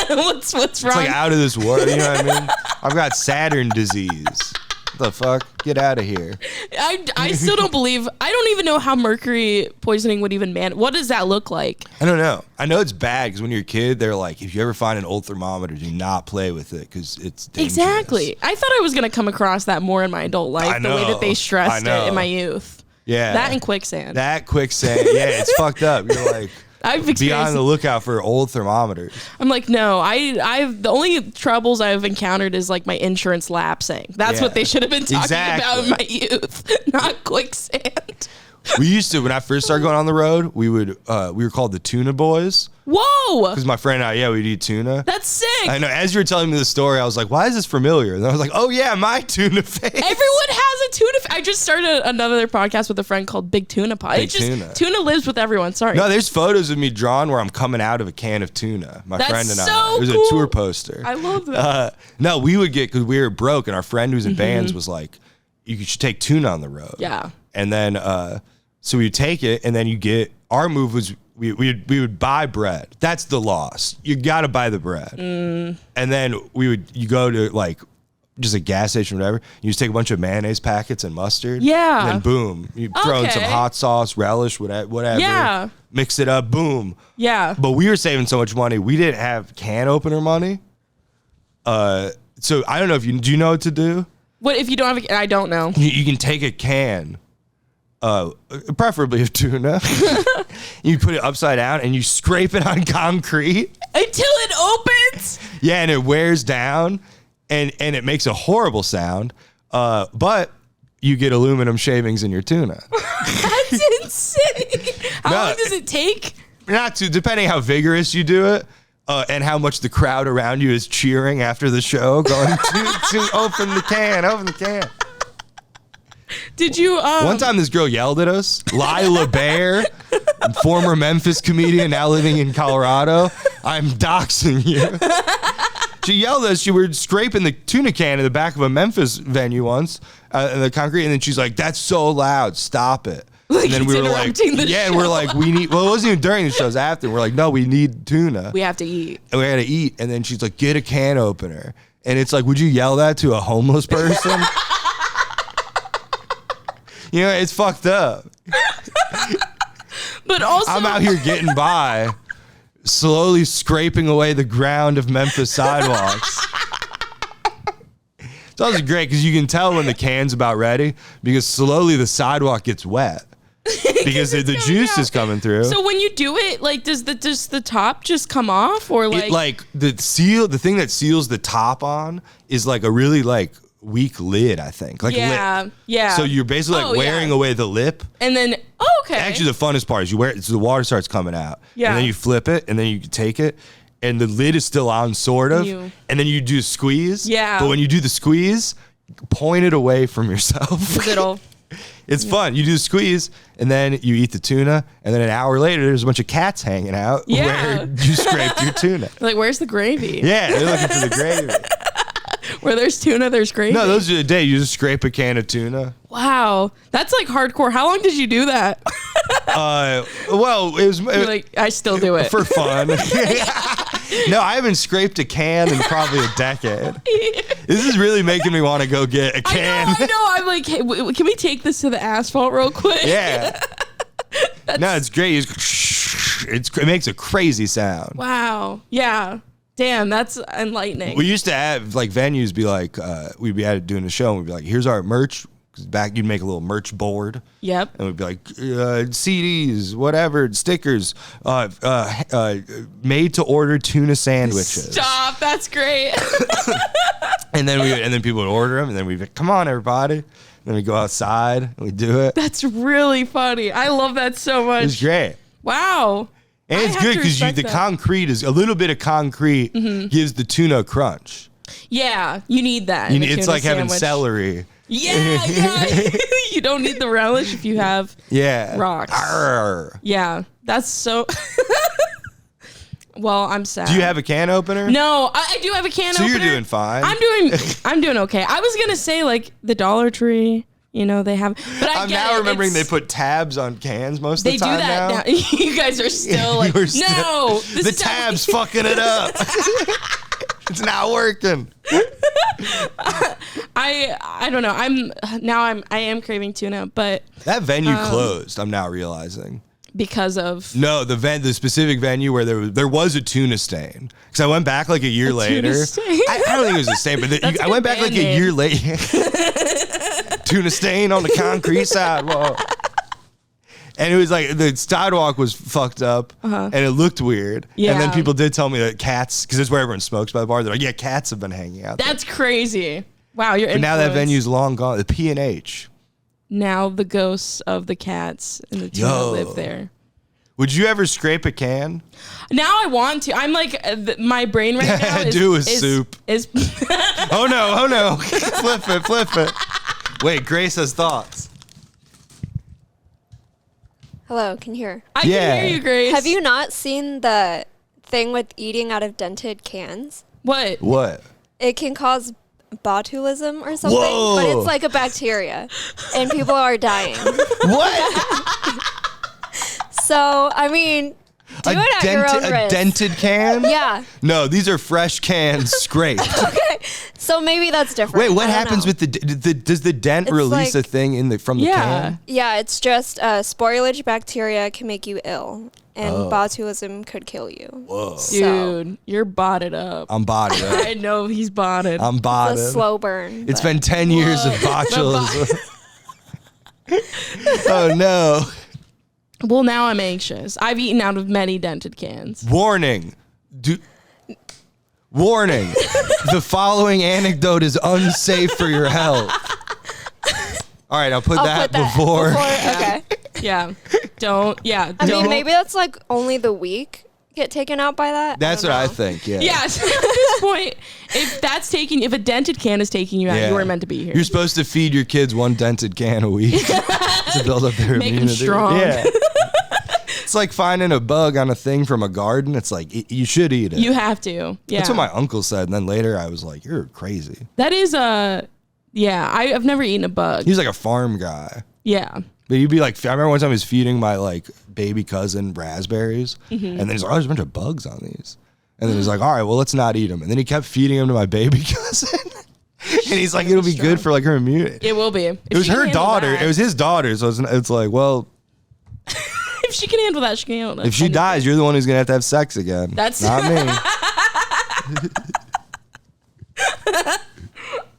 A: what's wrong?
B: It's like out of this world, you know what I mean? I've got Saturn disease. What the fuck? Get out of here.
A: I still don't believe. I don't even know how mercury poisoning would even what does that look like?
B: I don't know. I know it's bad because when you're a kid, they're like, if you ever find an old thermometer, do not play with it because it's dangerous.
A: Exactly. I thought I was going to come across that more in my adult life, the way that they stressed it in my youth.
B: Yeah.
A: That and quicksand.
B: Yeah, it's fucked up. You're like, be on the lookout for old thermometers.
A: I'm like, no, I've the only troubles I've encountered is like my insurance lapsing. That's what they should have been talking about in my youth, not quicksand.
B: We used to, when I first started going on the road, we were called the Tuna Boys.
A: Whoa!
B: Because my friend and I, we'd eat tuna.
A: That's sick.
B: I know. As you were telling me the story, I was like, why is this familiar? And I was like, oh yeah, my tuna face.
A: Everyone has a tuna face. I just started another podcast with a friend called Big Tuna Pod. Tuna lives with everyone. Sorry.
B: No, there's photos of me drawn where I'm coming out of a can of tuna. My friend and I. It was a tour poster.
A: I love that.
B: No, we would get, because we were broke, and our friend who's in bands was like, you should take tuna on the road.
A: Yeah.
B: And then, so we would take it, and then our move was, we would buy bread. That's the loss. You got to buy the bread. And then you go to like just a gas station or whatever. You just take a bunch of mayonnaise packets and mustard.
A: Yeah.
B: And then boom, you throw in some hot sauce, relish, whatever.
A: Yeah.
B: Mix it up. Boom.
A: Yeah.
B: But we were saving so much money. We didn't have can opener money. So I don't know do you know what to do?
A: What if you don't have I don't know.
B: You can take a can. Preferably of tuna. You put it upside down and you scrape it on concrete
A: until it opens.
B: Yeah, and it wears down, and it makes a horrible sound. But you get aluminum shavings in your tuna.
A: That's insane. How long does it take?
B: Not too, depending how vigorous you do it. And how much the crowd around you is cheering after the show, going to open the can.
A: Did you?
B: One time, this girl yelled at us. Lila Bear, former Memphis comedian, now living in Colorado. I'm doxing you. She yelled at us. She were scraping the tuna can in the back of a Memphis venue once, in the concrete, and then she's like, "That's so loud. Stop it."
A: Like,
B: and then we were like,
A: and
B: we're like, we need. Well, it wasn't even during the shows. After, we're like, no, we need tuna.
A: We have to eat.
B: And we had to eat. And then she's like, get a can opener. And it's like, would you yell that to a homeless person? You know, it's fucked up.
A: But also,
B: I'm out here getting by, slowly scraping away the ground of Memphis sidewalks. It's also great because you can tell when the can's about ready because slowly the sidewalk gets wet because the juice is coming through.
A: So when you do it, like, does the top just come off, or like
B: the thing that seals the top on is like a really like weak lid, I think. Like lip.
A: Yeah.
B: So you're basically like wearing away the lip.
A: And then, okay.
B: Actually, the funnest part is you wear it, so the water starts coming out.
A: Yeah.
B: And then you flip it, and then you take it, and the lid is still on, sort of. And then you do squeeze.
A: Yeah.
B: But when you do the squeeze, point it away from yourself. It's fun. You do the squeeze, and then you eat the tuna, and then an hour later, there's a bunch of cats hanging out where you scraped your tuna.
A: Like, where's the gravy?
B: Yeah, they're looking for the gravy.
A: Where there's tuna, there's gravy.
B: No, those are the day. You just scrape a can of tuna.
A: Wow. That's like hardcore. How long did you do that?
B: Well, it was
A: like, I still do it
B: for fun. No, I haven't scraped a can in probably a decade. This is really making me want to go get a can.
A: I know. I'm like, hey, can we take this to the asphalt real quick?
B: Yeah. No, it's great. You just it makes a crazy sound.
A: Wow. Yeah. Damn, that's enlightening.
B: We used to have like venues be like, we'd be doing a show and we'd be like, here's our merch. 'Cause back you'd make a little merch board.
A: Yep.
B: And we'd be like, CDs, whatever, stickers, made to order tuna sandwiches.
A: Stop, that's great.
B: and then people would order them and then we'd be like, come on everybody. And then we go outside and we do it.
A: That's really funny. I love that so much.
B: It's great.
A: Wow.
B: And it's good because the concrete is a little bit of concrete gives the tuna a crunch.
A: Yeah, you need that.
B: It's like having celery.
A: Yeah. You don't need the relish if you have rocks.
B: Arr.
A: Yeah, that's so. Well, I'm sad.
B: Do you have a can opener?
A: No, I do have a can opener.
B: So you're doing fine.
A: I'm doing okay. I was gonna say like the Dollar Tree. You know they have, but
B: I'm now remembering they put tabs on cans most of the time.
A: They do that now. You guys are still like, no,
B: the tab's fucking it up. It's not working.
A: I don't know. I am craving tuna, but
B: that venue closed. I'm now realizing
A: because of
B: the specific venue where there was a tuna stain. Because I went back like a year later. I don't think it was a stain, but I went back like a year later. Tuna stain on the concrete sidewalk. And it was like the sidewalk was fucked up and it looked weird. Yeah. And then people did tell me that cats, because it's where everyone smokes by the bar, they're like, yeah, cats have been hanging out.
A: That's crazy. Wow, you're
B: But now that venue's long gone. The P&H.
A: Now the ghosts of the cats and the tuna live there.
B: Would you ever scrape a can?
A: Now I want to. I'm like, my brain right now is
B: soup. Oh no. Flip it. Wait, Grace has thoughts.
C: Hello, can you hear?
A: I can hear you, Grace.
C: Have you not seen the thing with eating out of dented cans?
A: What?
C: It can cause botulism or something, but it's like a bacteria, and people are dying.
B: What?
C: So, I mean, do it at your own risk.
B: A dented can?
C: Yeah.
B: No, these are fresh cans scraped.
C: Okay, so maybe that's different.
B: Wait, what happens with does the dent release a thing from the can?
C: Yeah, it's just spoilage bacteria can make you ill, and botulism could kill you.
B: Whoa.
A: Dude, you're botted up.
B: I'm botted up.
A: I know he's botted.
B: I'm botted.
C: It's a slow burn.
B: It's been 10 years of botulism. Oh, no.
A: Well, now I'm anxious. I've eaten out of many dented cans.
B: Warning. Warning. The following anecdote is unsafe for your health. All right, I'll put that before.
A: Okay. Yeah. Don't.
C: I mean, maybe that's like only the weak get taken out by that.
B: That's what I think, yeah.
A: Yeah, so at this point, if a dented can is taking you out, you weren't meant to be here.
B: You're supposed to feed your kids one dented can a week to build up their immunity.
A: Make them strong.
B: Yeah. It's like finding a bug on a thing from a garden. It's like, you should eat it.
A: You have to. Yeah.
B: That's what my uncle said. And then later I was like, you're crazy.
A: That is I've never eaten a bug.
B: He was like a farm guy.
A: Yeah.
B: But you'd be like, I remember one time he was feeding my like baby cousin raspberries. And then he's like, oh, there's a bunch of bugs on these. And then he's like, all right, well, let's not eat them. And then he kept feeding them to my baby cousin. And he's like, it'll be good for like her immunity.
A: It will be.
B: It was her daughter. It was his daughter. So it's like, well.
A: If she can handle that, she can handle that.
B: If she dies, you're the one who's going to have sex again.
A: That's
B: not me.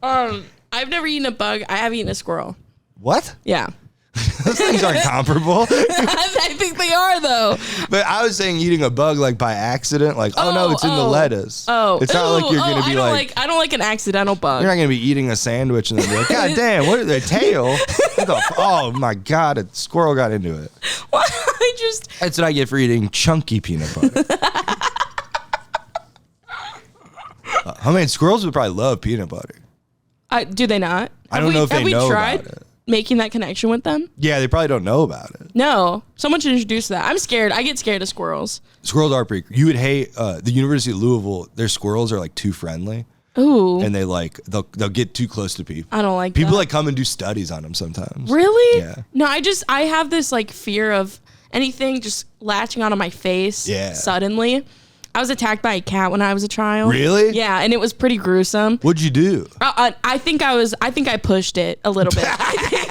A: I've never eaten a bug. I have eaten a squirrel.
B: What?
A: Yeah.
B: Those things aren't comparable.
A: I think they are, though.
B: But I was saying eating a bug like by accident, like, oh no, it's in the lettuce.
A: Oh,
B: it's not like you're going to be
A: I don't like an accidental bug.
B: You're not going to be eating a sandwich and then be like, God damn, what is their tail? Oh my God, a squirrel got into it.
A: Well,
B: That's what I get for eating chunky peanut butter. I mean, squirrels would probably love peanut butter.
A: Do they not?
B: I don't know if they know about it.
A: Making that connection with them?
B: Yeah, they probably don't know about it.
A: No. Someone should introduce that. I'm scared. I get scared of squirrels.
B: Squirrels are pretty. You would hate the University of Louisville. Their squirrels are like too friendly.
A: Ooh.
B: And they'll get too close to people.
A: I don't like
B: people
A: that.
B: like come and do studies on them sometimes.
A: Really?
B: Yeah.
A: No, I have this like fear of anything just latching onto my face suddenly. I was attacked by a cat when I was a child.
B: Really?
A: Yeah, and it was pretty gruesome.
B: What'd you do?
A: I think I pushed it a little bit.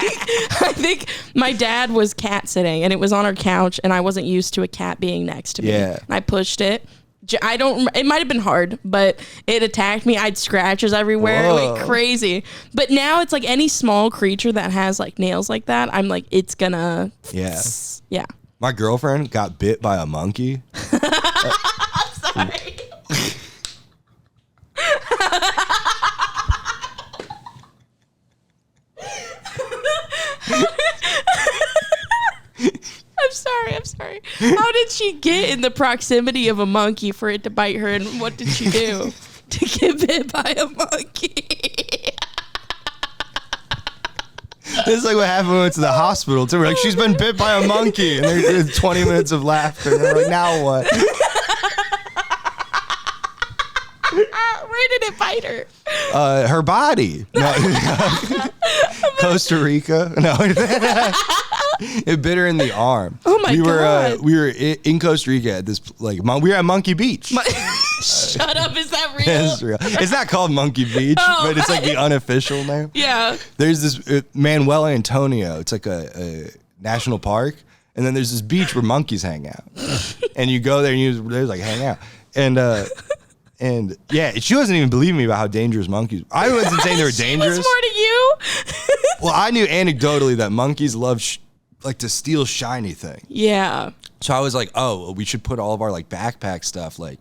A: I think my dad was cat sitting, and it was on our couch, and I wasn't used to a cat being next to me.
B: Yeah.
A: And I pushed it. It might have been hard, but it attacked me. I had scratches everywhere. It went crazy. But now it's like any small creature that has like nails like that, I'm like, it's gonna.
B: Yeah.
A: Yeah.
B: My girlfriend got bit by a monkey.
A: I'm sorry. I'm sorry. How did she get in the proximity of a monkey for it to bite her, and what did she do to get bit by a monkey?
B: This is like what happened when we went to the hospital too. We're like, she's been bit by a monkey, and there's 20 minutes of laughter. And they're like, now what?
A: Where did it bite her?
B: Her body. No. Costa Rica. No. It bit her in the arm.
A: Oh my God.
B: We were in Costa Rica at this we were at Monkey Beach.
A: Shut up! Is that real?
B: It's real. It's not called Monkey Beach, but it's like the unofficial name.
A: Yeah.
B: There's this Manuel Antonio. It's like a national park, and then there's this beach where monkeys hang out, and you go there and there's like hang out, and yeah, she wasn't even believing me about how dangerous monkeys. I wasn't saying they were dangerous.
A: She was more to you.
B: Well, I knew anecdotally that monkeys love like to steal shiny things.
A: Yeah.
B: So I was like, oh, we should put all of our like backpack stuff like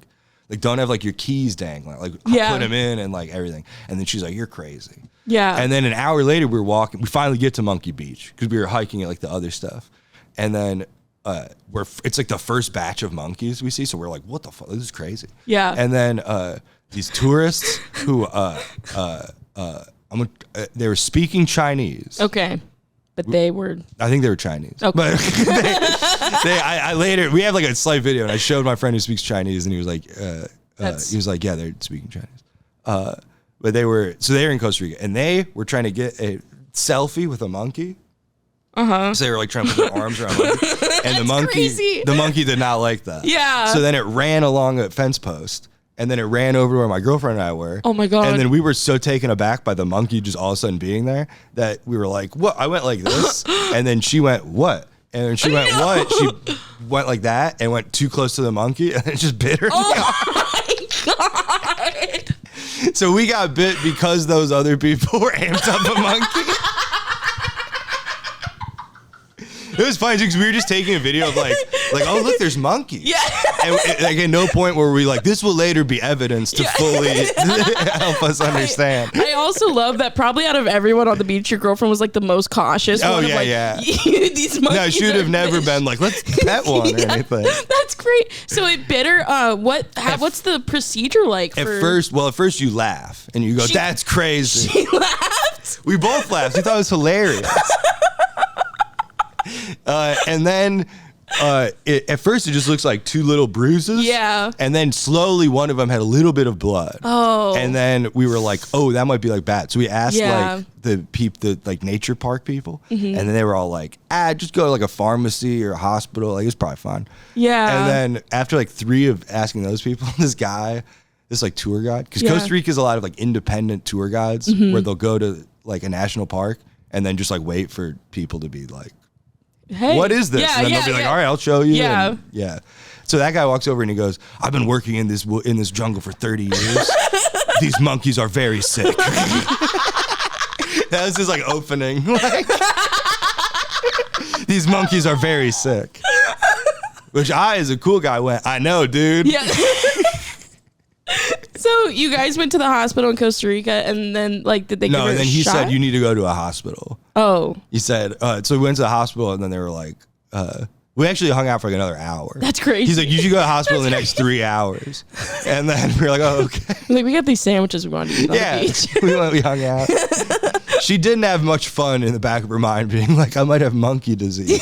B: don't have like your keys dangling, like put them in and like everything. And then she's like, you're crazy.
A: Yeah.
B: And then an hour later we were walking. We finally get to Monkey Beach because we were hiking at like the other stuff. And then it's like the first batch of monkeys we see. So we're like, what the fuck? This is crazy.
A: Yeah.
B: And then these tourists who they were speaking Chinese.
A: Okay. But they were.
B: I think they were Chinese.
A: Okay.
B: But I later, we have like a slight video, and I showed my friend who speaks Chinese, and he was like, yeah, they're speaking Chinese. But they were in Costa Rica, and they were trying to get a selfie with a monkey. So they were like trying to put their arms around a monkey. And the monkey did not like that.
A: Yeah.
B: So then it ran along a fence post. And then it ran over to where my girlfriend and I were.
A: Oh my God.
B: And then we were so taken aback by the monkey just all of a sudden being there that we were like, what? I went like this. And then she went, what? And then she went, what? She went like that and went too close to the monkey and it just bit her.
A: Oh my God.
B: So we got bit because those other people were amped up a monkey. It was funny because we were just taking a video of like, oh look, there's monkeys.
A: Yeah.
B: And like at no point were we like, this will later be evidence to fully help us understand.
A: I also love that probably out of everyone on the beach, your girlfriend was like the most cautious.
B: Oh,
A: one of,
B: yeah,
A: like,
B: yeah.
A: These monkeys.
B: No, she would have never been like, let's pet one or anything.
A: That's great. So it bit her. What's the procedure like?
B: At first you laugh and you go, that's crazy.
A: She laughed.
B: We both laughed. We thought it was hilarious. And then at first it just looks like two little bruises.
A: Yeah.
B: And then slowly one of them had a little bit of blood.
A: Oh.
B: And then we were like, oh, that might be like bad. So we asked like the like nature park people. And then they were all like, just go to like a pharmacy or a hospital. Like it's probably fine.
A: Yeah.
B: And then after like 3 of asking those people, this like tour guide, because Costa Rica is a lot of like independent tour guides where they'll go to like a national park and then just like wait for people to be like, hey, what is this?
A: Yeah,
B: and then they'll be like, all right, I'll show you.
A: Yeah.
B: And, yeah. So that guy walks over and he goes, I've been working in this jungle for 30 years. These monkeys are very sick. That was his like opening. These monkeys are very sick. Which I, as a cool guy, went, I know, dude.
A: Yeah. So you guys went to the hospital in Costa Rica, and then like did they give her a shot?
B: No, and then he said you need to go to a hospital.
A: Oh.
B: He said, so we went to the hospital, and then they were like, we actually hung out for like another hour.
A: That's crazy.
B: He's like, you should go to the hospital in the next 3 hours. And then we were like, oh, okay.
A: Like, we got these sandwiches we wanted to eat on the beach.
B: we hung out. She didn't have much fun in the back of her mind being like, I might have monkey disease.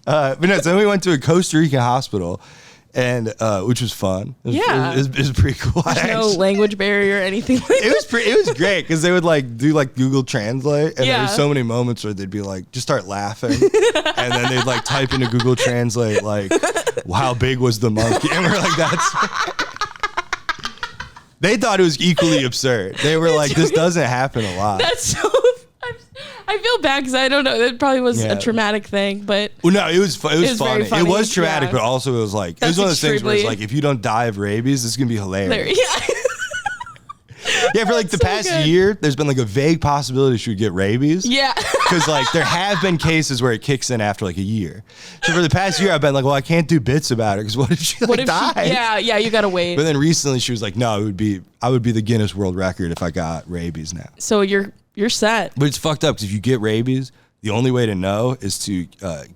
B: But no, so then we went to a Costa Rican hospital, and which was fun. It was pretty cool.
A: There's no language barrier or anything like that.
B: It was great because they would like do like Google Translate, and there were so many moments where they'd be like, just start laughing, and then they'd like type into Google Translate like, how big was the monkey? And we're like, that's. They thought it was equally absurd. They were like, this doesn't happen a lot.
A: That's so. I feel bad because I don't know. It probably was
B: Yeah.
A: a traumatic thing, but
B: Well, no, it was funny.
A: very funny,
B: It was traumatic,
A: yeah.
B: but also it was like it was
A: That's
B: one of those things where it's
A: extremely-
B: like if you don't die of rabies, this is gonna be hilarious.
A: yeah.
B: Yeah, for like the
A: So
B: past
A: good.
B: year, there's been like a vague possibility she would get rabies.
A: Yeah.
B: Because like there have been cases where it kicks in after like a year. So for the past year, I've been like, well, I can't do bits about it because what if she like
A: What if
B: dies?
A: she? Yeah, you gotta wait.
B: But then recently she was like, no, I would be the Guinness World Record if I got rabies now.
A: So you're set.
B: But it's fucked up because if you get rabies, the only way to know is to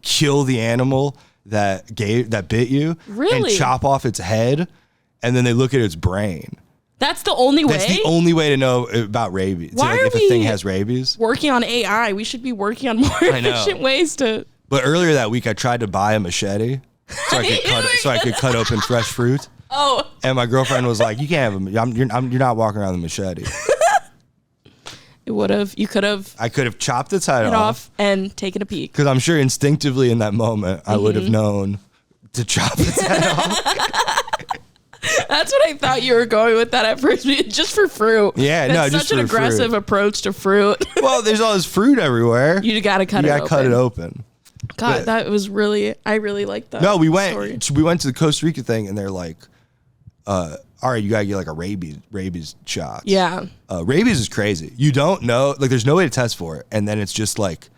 B: kill the animal that bit you and
A: Really?
B: chop off its head, and then they look at its brain.
A: That's the only way.
B: That's the only way to know about rabies.
A: Why
B: like
A: are
B: if a thing
A: we-
B: has rabies.
A: Working on AI, we should be working on more
B: I know.
A: efficient ways to.
B: But earlier that week, I tried to buy a machete so I could cut open fresh fruit.
A: Oh,
B: And my girlfriend was like, "You can't have you're not walking around with a machete."
A: it would have. You could have
B: I could have chopped its head
A: it
B: off
A: off and taken a peek.
B: because I'm sure instinctively in that moment I would
A: Mm-hmm.
B: have known to chop its head off.
A: That's what I thought you were going with that at first, just for fruit.
B: Yeah,
A: That's
B: no, just
A: such an
B: for
A: aggressive
B: fruit.
A: approach to fruit.
B: Well, there's all this fruit everywhere.
A: You gotta cut
B: You
A: it
B: gotta
A: open.
B: cut it open.
A: God, that was really. I really liked that.
B: No, we
A: story.
B: went to the Costa Rica thing, and they're like, all right, you gotta get like a rabies shot.
A: Yeah,
B: Rabies is crazy. You don't know, like, there's no way to test for it, and then it's just like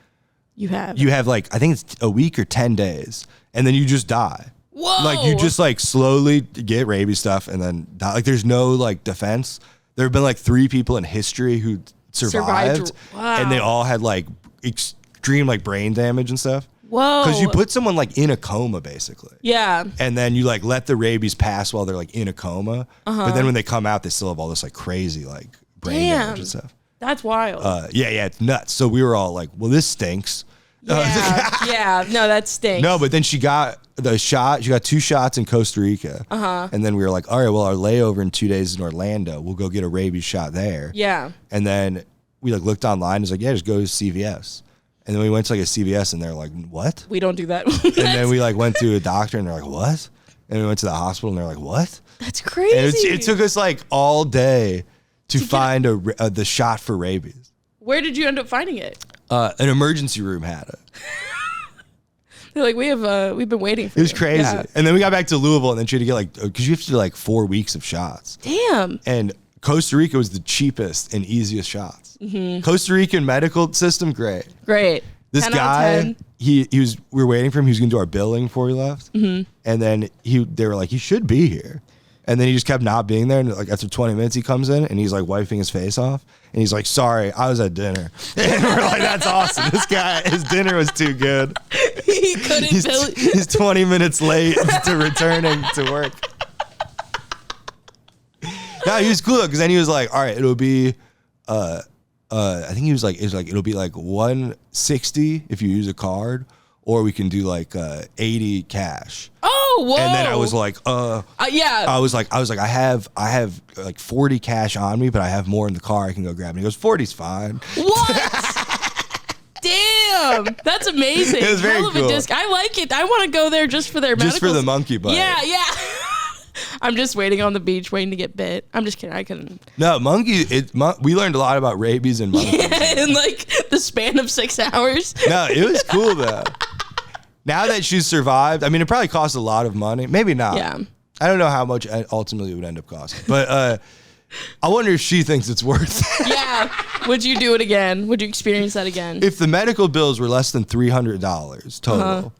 A: you have.
B: you have like I think it's a week or 10 days, and then you just die.
A: Whoa!
B: Like you just like slowly get rabies stuff, and then die. Like there's no like defense. There have been like 3 people in history who survived,
A: Wow.
B: and they all had like extreme like brain damage and stuff.
A: Whoa!
B: Because you put someone like in a coma basically.
A: Yeah.
B: And then you like let the rabies pass while they're like in a coma. But then when they come out, they still have all this like crazy like brain damage and stuff.
A: That's wild.
B: Yeah, it's nuts. So we were all like, well, this stinks.
A: yeah. No, that stinks.
B: No, but then she got the shot. She got 2 shots in Costa Rica. And then we were like, all right, well, our layover in 2 days is in Orlando. We'll go get a rabies shot there.
A: Yeah.
B: And then we like looked online. It's like, yeah, just go to CVS. And then we went to like a CVS and they're like, what?
A: We don't do that.
B: And then we like went to a doctor and they're like, what? And we went to the hospital and they're like, what?
A: That's crazy.
B: And it took us like all day to find the shot for rabies.
A: Where did you end up finding it?
B: An emergency room had it.
A: They're like, we've been waiting for
B: It was
A: you.
B: crazy.
A: Yeah.
B: And then we got back to Louisville and then she had to get like, because you have to do like 4 weeks of shots.
A: Damn.
B: And Costa Rica was the cheapest and easiest shots. Costa Rican medical system, great.
A: Great.
B: This
A: 10 out of
B: guy,
A: 10.
B: we were waiting for him. He was going to do our billing before we left. And then they were like, he should be here. And then he just kept not being there. And like after 20 minutes, he comes in and he's like wiping his face off. And he's like, sorry, I was at dinner. And we're like, that's awesome. This guy, his dinner was too good.
A: He couldn't bill.
B: He's 20 minutes late to returning to work. No, he was cool because then he was like, all right, it'll be, I think he was like, it'll be like 160 if you use a card, or we can do like 80 cash.
A: Oh, whoa.
B: And then I was like,
A: yeah.
B: I was like, I have like 40 cash on me, but I have more in the car. I can go grab it. And he goes, 40's fine.
A: What? Damn. That's amazing.
B: It was very
A: Hell of a
B: cool.
A: disc. I like it. I want to go there just for their
B: Just for
A: medicals.
B: the monkey bite.
A: Yeah. I'm just waiting on the beach, waiting to get bit. I'm just kidding. I couldn't.
B: No, we learned a lot about rabies and monkeys.
A: In like the span of 6 hours.
B: No, it was cool though. Now that she's survived, I mean, it probably costs a lot of money. Maybe not.
A: Yeah.
B: I don't know how much ultimately it would end up costing. But I wonder if she thinks it's worth it.
A: Yeah. Would you do it again? Would you experience that again?
B: If the medical bills were less than $300 total,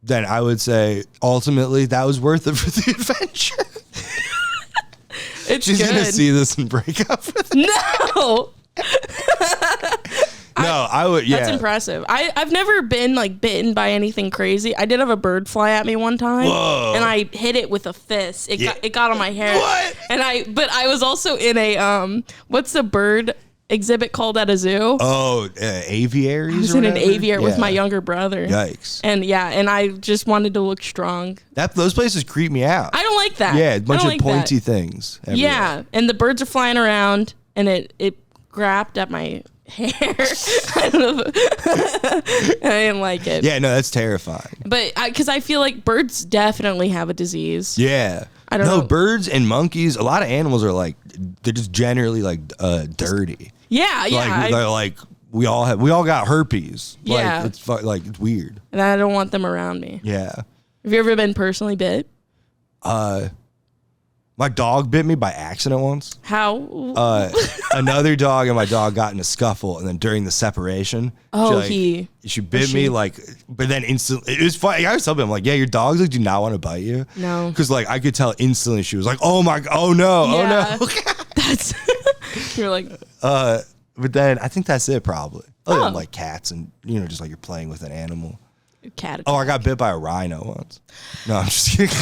B: then I would say ultimately that was worth it for the adventure.
A: It's
B: She's
A: good.
B: going to see this and break up with it.
A: No.
B: No, I would, yeah.
A: That's impressive. I've never been like bitten by anything crazy. I did have a bird fly at me one time.
B: Whoa.
A: And I hit it with a fist. It got on my hair.
B: What?
A: And but I was also in a what's the bird exhibit called at a zoo?
B: Oh, aviaries.
A: I was
B: or
A: in an
B: whatever?
A: aviary with
B: Yeah.
A: my younger brother.
B: Yikes.
A: And and I just wanted to look strong.
B: Those places creep me out.
A: I don't like that.
B: Yeah, a bunch
A: I don't
B: of
A: like
B: pointy
A: that.
B: things. Everywhere.
A: Yeah, and the birds are flying around, and it grabbed at my hair. I don't know. I didn't like it.
B: Yeah, no, that's terrifying.
A: But because I feel like birds definitely have a disease.
B: Yeah.
A: I don't know.
B: Birds and monkeys, a lot of animals are like, they're just generally like dirty.
A: Yeah, yeah.
B: Like, they're like, we all got herpes.
A: Yeah.
B: It's weird.
A: And I don't want them around me.
B: Yeah.
A: Have you ever been personally bit?
B: My dog bit me by accident once.
A: How?
B: Another dog and my dog got in a scuffle, and then during the separation, she bit me but then instantly, it was funny. I was telling him, like, yeah, your dogs like do not want to bite you.
A: No,
B: because like I could tell instantly she was like, oh no.
A: That's you're like.
B: But then I think that's it probably. Other than like cats and just like you're playing with an animal.
A: Cat.
B: Oh, I got bit by a rhino once. No, I'm just kidding.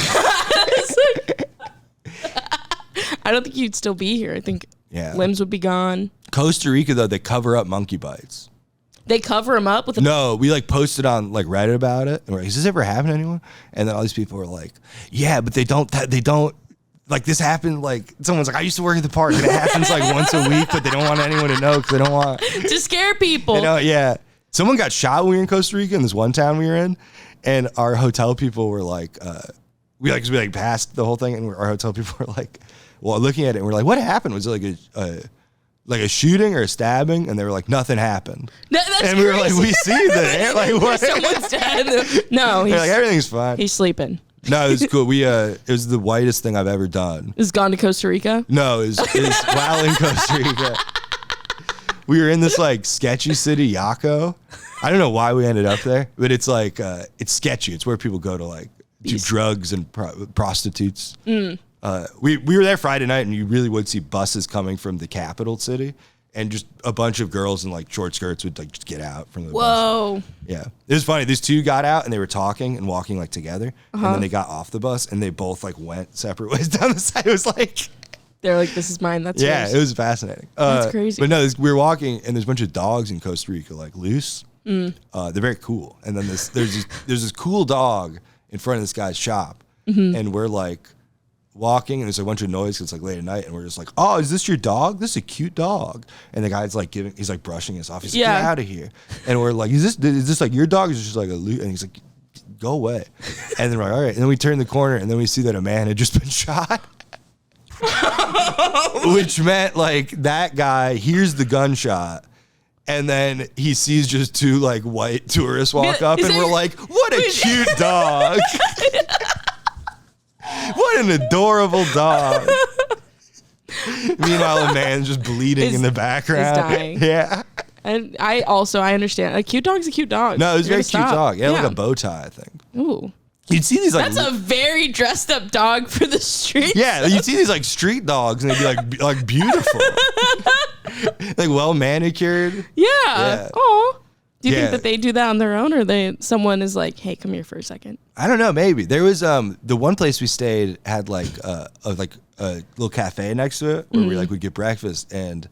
A: I don't think you'd still be here. I think limbs would be gone.
B: Costa Rica, though, they cover up monkey bites.
A: They cover them up with
B: No, we like posted on like Reddit about it. And we're like, has this ever happened to anyone? And then all these people were like, yeah, but they don't like this happened. Like someone's like, I used to work at the park and it happens like once a week, but they don't want anyone to know because they don't want
A: to scare people.
B: Yeah. Someone got shot when we were in Costa Rica in this one town we were in. And our hotel people were like, we passed the whole thing and our hotel people were like, well, looking at it, and we're like, what happened? Was it like a shooting or a stabbing? And they were like, nothing happened. And we were like, we see that. Like, what?
A: Someone's dead. No,
B: he's like, everything's fine.
A: He's sleeping.
B: No, it was cool. It was the whitest thing I've ever done.
A: Is gone to Costa Rica?
B: No, it was while in Costa Rica. We were in this like sketchy city, Yaco. I don't know why we ended up there, but it's like it's sketchy. It's where people go to like do drugs and prostitutes. We were there Friday night, and you really would see buses coming from the capital city, and just a bunch of girls in like short skirts would like just get out from the bus. Yeah, it was funny. These two got out and they were talking and walking like together, and then they got off the bus and they both like went separate ways down the side. It was like
A: they're like, this is mine. That's yours.
B: It was fascinating.
A: That's crazy.
B: But no, we were walking and there's a bunch of dogs in Costa Rica like loose. They're very cool. And then there's this cool dog in front of this guy's shop, and we're like walking and there's a bunch of noise 'cause it's like late at night and we're just like, oh, is this your dog? This is a cute dog. And the guy's like he's like brushing us off. He's like, get out of here. And we're like, is this like your dog? Or is this just like and he's like, go away. And then we're like, all right. And then we turn the corner and then we see that a man had just been shot. Which meant like that guy hears the gunshot and then he sees just two like white tourists walk up and we're like, what a cute dog. What an adorable dog. Meanwhile, a man's just bleeding in the background.
A: Dying.
B: Yeah.
A: And I understand. A cute dog's a cute dog.
B: No, it was a very cute dog. Yeah, like a bow tie, I think.
A: Ooh.
B: You'd see these like
A: that's a very dressed up dog for the street.
B: Yeah, you'd see these like street dogs and they'd be like beautiful. Like well manicured.
A: Yeah. Oh. Do you think that they do that on their own, or someone is like, hey, come here for a second?
B: I don't know, maybe. There was the one place we stayed had like a little cafe next to it where we like would get breakfast, and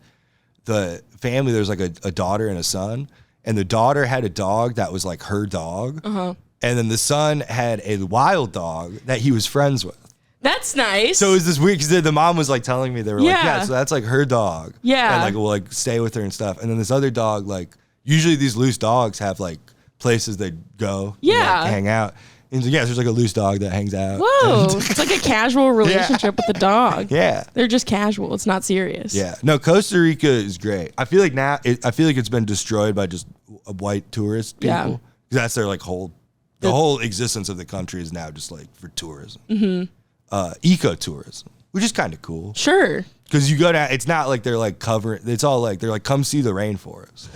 B: the family, there was like a daughter and a son, and the daughter had a dog that was like her dog. And then the son had a wild dog that he was friends with.
A: That's nice.
B: So it was this weird because the mom was like telling me, they were like, yeah, so that's like her dog.
A: Yeah.
B: And like we'll like stay with her and stuff. And then this other dog, like usually these loose dogs have like places they go and, like, hang out. And so, yeah, there's like a loose dog that hangs out.
A: Whoa. It's like a casual relationship with the dog.
B: Yeah.
A: They're just casual. It's not serious.
B: Yeah. No, Costa Rica is great. I feel like now, I feel like it's been destroyed by just white tourist people.
A: Yeah.
B: Because that's their like the whole existence of the country is now just like for tourism. Ecotourism, which is kind of cool.
A: Sure.
B: Because you go down, it's not like they're like covering, it's all like, they're like, come see the rainforest.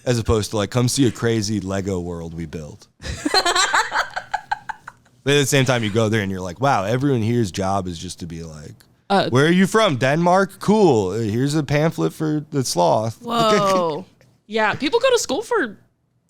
B: As opposed to like, come see a crazy Lego world we built. But at the same time, you go there and you're like, wow, everyone here's job is just to be like, where are you from? Denmark? Cool. Here's a pamphlet for the sloth.
A: Whoa. Yeah. People go to school for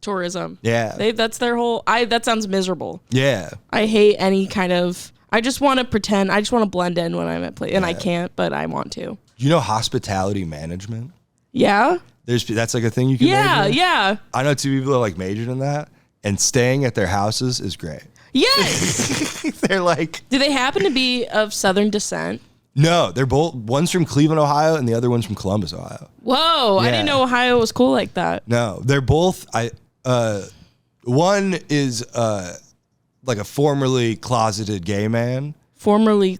A: tourism.
B: Yeah.
A: That's their whole, that sounds miserable.
B: Yeah.
A: I hate any kind of, I just want to pretend, I just want to blend in when I'm at play, and I can't, but I want to.
B: You know hospitality management?
A: Yeah.
B: That's like a thing you can major in?
A: Yeah.
B: I know two people that like majored in that, and staying at their houses is great.
A: Yes.
B: They're like,
A: do they happen to be of Southern descent?
B: No, they're both, one's from Cleveland, Ohio, and the other one's from Columbus, Ohio.
A: Whoa, I didn't know Ohio was cool like that.
B: No, they're both, one is like a formerly closeted gay man.
A: Formerly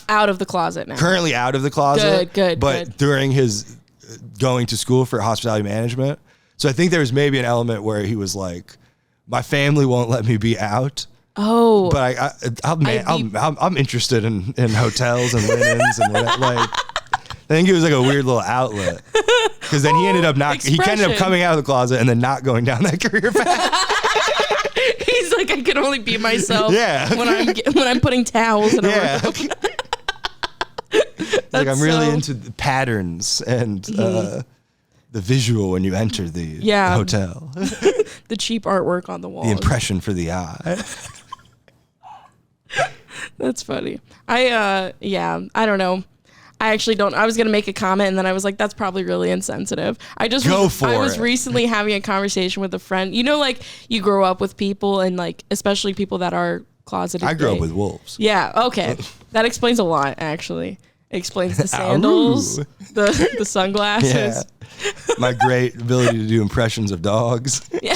A: out of the closet now.
B: Currently out of the closet.
A: Good.
B: But during his going to school for hospitality management, So I think there was maybe an element where he was like, my family won't let me be out.
A: Oh,
B: But I'm interested in hotels and linens and whatever. Like, I think it was like a weird little outlet. Because then he ended up he ended up coming out of the closet and then not going down that career path.
A: He's like, I can only be myself.
B: Yeah.
A: When I'm putting towels in a room.
B: Like, I'm really into the patterns and the visual when you enter the hotel.
A: The cheap artwork on the wall.
B: The impression for the eye.
A: That's funny. I don't know. I actually don't. I was going to make a comment and then I was like, that's probably really insensitive. I was recently having a conversation with a friend. You know, like you grow up with people and like, especially people that are closeted.
B: I grew up with wolves.
A: Yeah. Okay. That explains a lot, actually. It explains the sandals, the sunglasses.
B: Yeah. My great ability to do impressions of dogs. Yeah.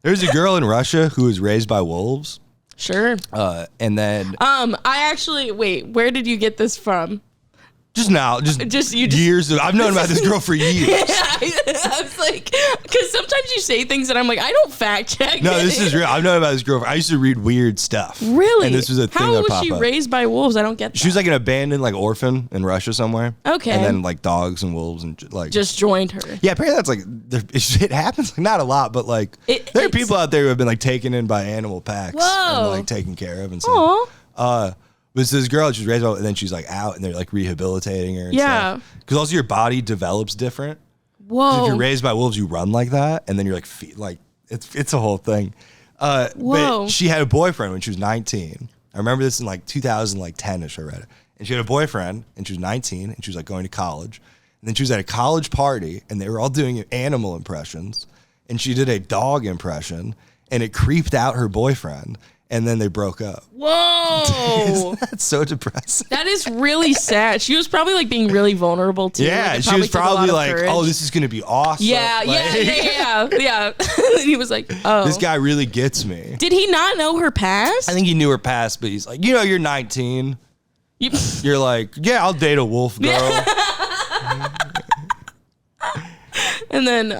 B: There's a girl in Russia who was raised by wolves.
A: Sure.
B: And then
A: I actually where did you get this from?
B: Just years. I've known about this girl for years.
A: Yeah, I was like, because sometimes you say things and I'm like, I don't fact check.
B: No, this is real. I've known about this girl. I used to read weird stuff.
A: Really?
B: And this was a thing
A: How
B: that
A: was
B: popped
A: she
B: up.
A: raised by wolves? I don't get that.
B: She was like an abandoned like orphan in Russia somewhere.
A: Okay.
B: And then like dogs and wolves and like
A: just joined her.
B: Yeah, apparently that's like it happens. Like, not a lot, but like there are people out there who have been like taken in by animal packs and like taken care of and stuff.
A: Aww.
B: But this girl, she was raised by, and then she's like out, and they're like rehabilitating her. And because also your body develops different.
A: Whoa!
B: If you're raised by wolves, you run like that, and then you're like it's a whole thing. But she had a boyfriend when she was 19. I remember this in like 2010ish. I read it, and she had a boyfriend, and she was 19, and she was like going to college, and then she was at a college party, and they were all doing animal impressions, and she did a dog impression, and it creeped out her boyfriend. And then they broke up.
A: Whoa.
B: That's so depressing.
A: That is really sad. She was probably like being really vulnerable too.
B: Yeah,
A: like,
B: she was probably like,
A: courage.
B: oh, this is going to be awesome.
A: Yeah,
B: like,
A: yeah. And he was like, oh.
B: This guy really gets me.
A: Did he not know her past?
B: I think he knew her past, but he's like, you're 19. You're like, yeah, I'll date a wolf girl.
A: And then,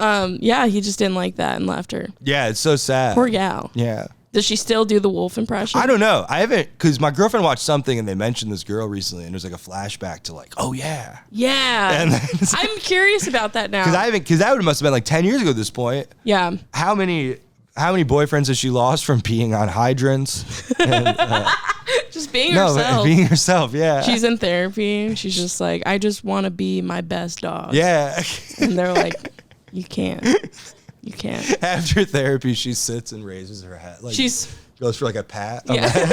A: he just didn't like that and left her.
B: Yeah, it's so sad.
A: Poor gal.
B: Yeah.
A: Does she still do the wolf impression?
B: I don't know. I haven't, because my girlfriend watched something and they mentioned this girl recently, and there's like a flashback to like, oh yeah.
A: Yeah.
B: And then
A: I'm curious about that now.
B: Because that must have been like 10 years ago at this point.
A: Yeah.
B: How many boyfriends has she lost from peeing on hydrants? And,
A: just being herself.
B: Being herself, yeah.
A: She's in therapy. She's just like, I just want to be my best dog.
B: Yeah.
A: And they're like, you can't. You can't.
B: After therapy, she sits and raises her head. Like, she's goes for like a pat.
A: Yeah.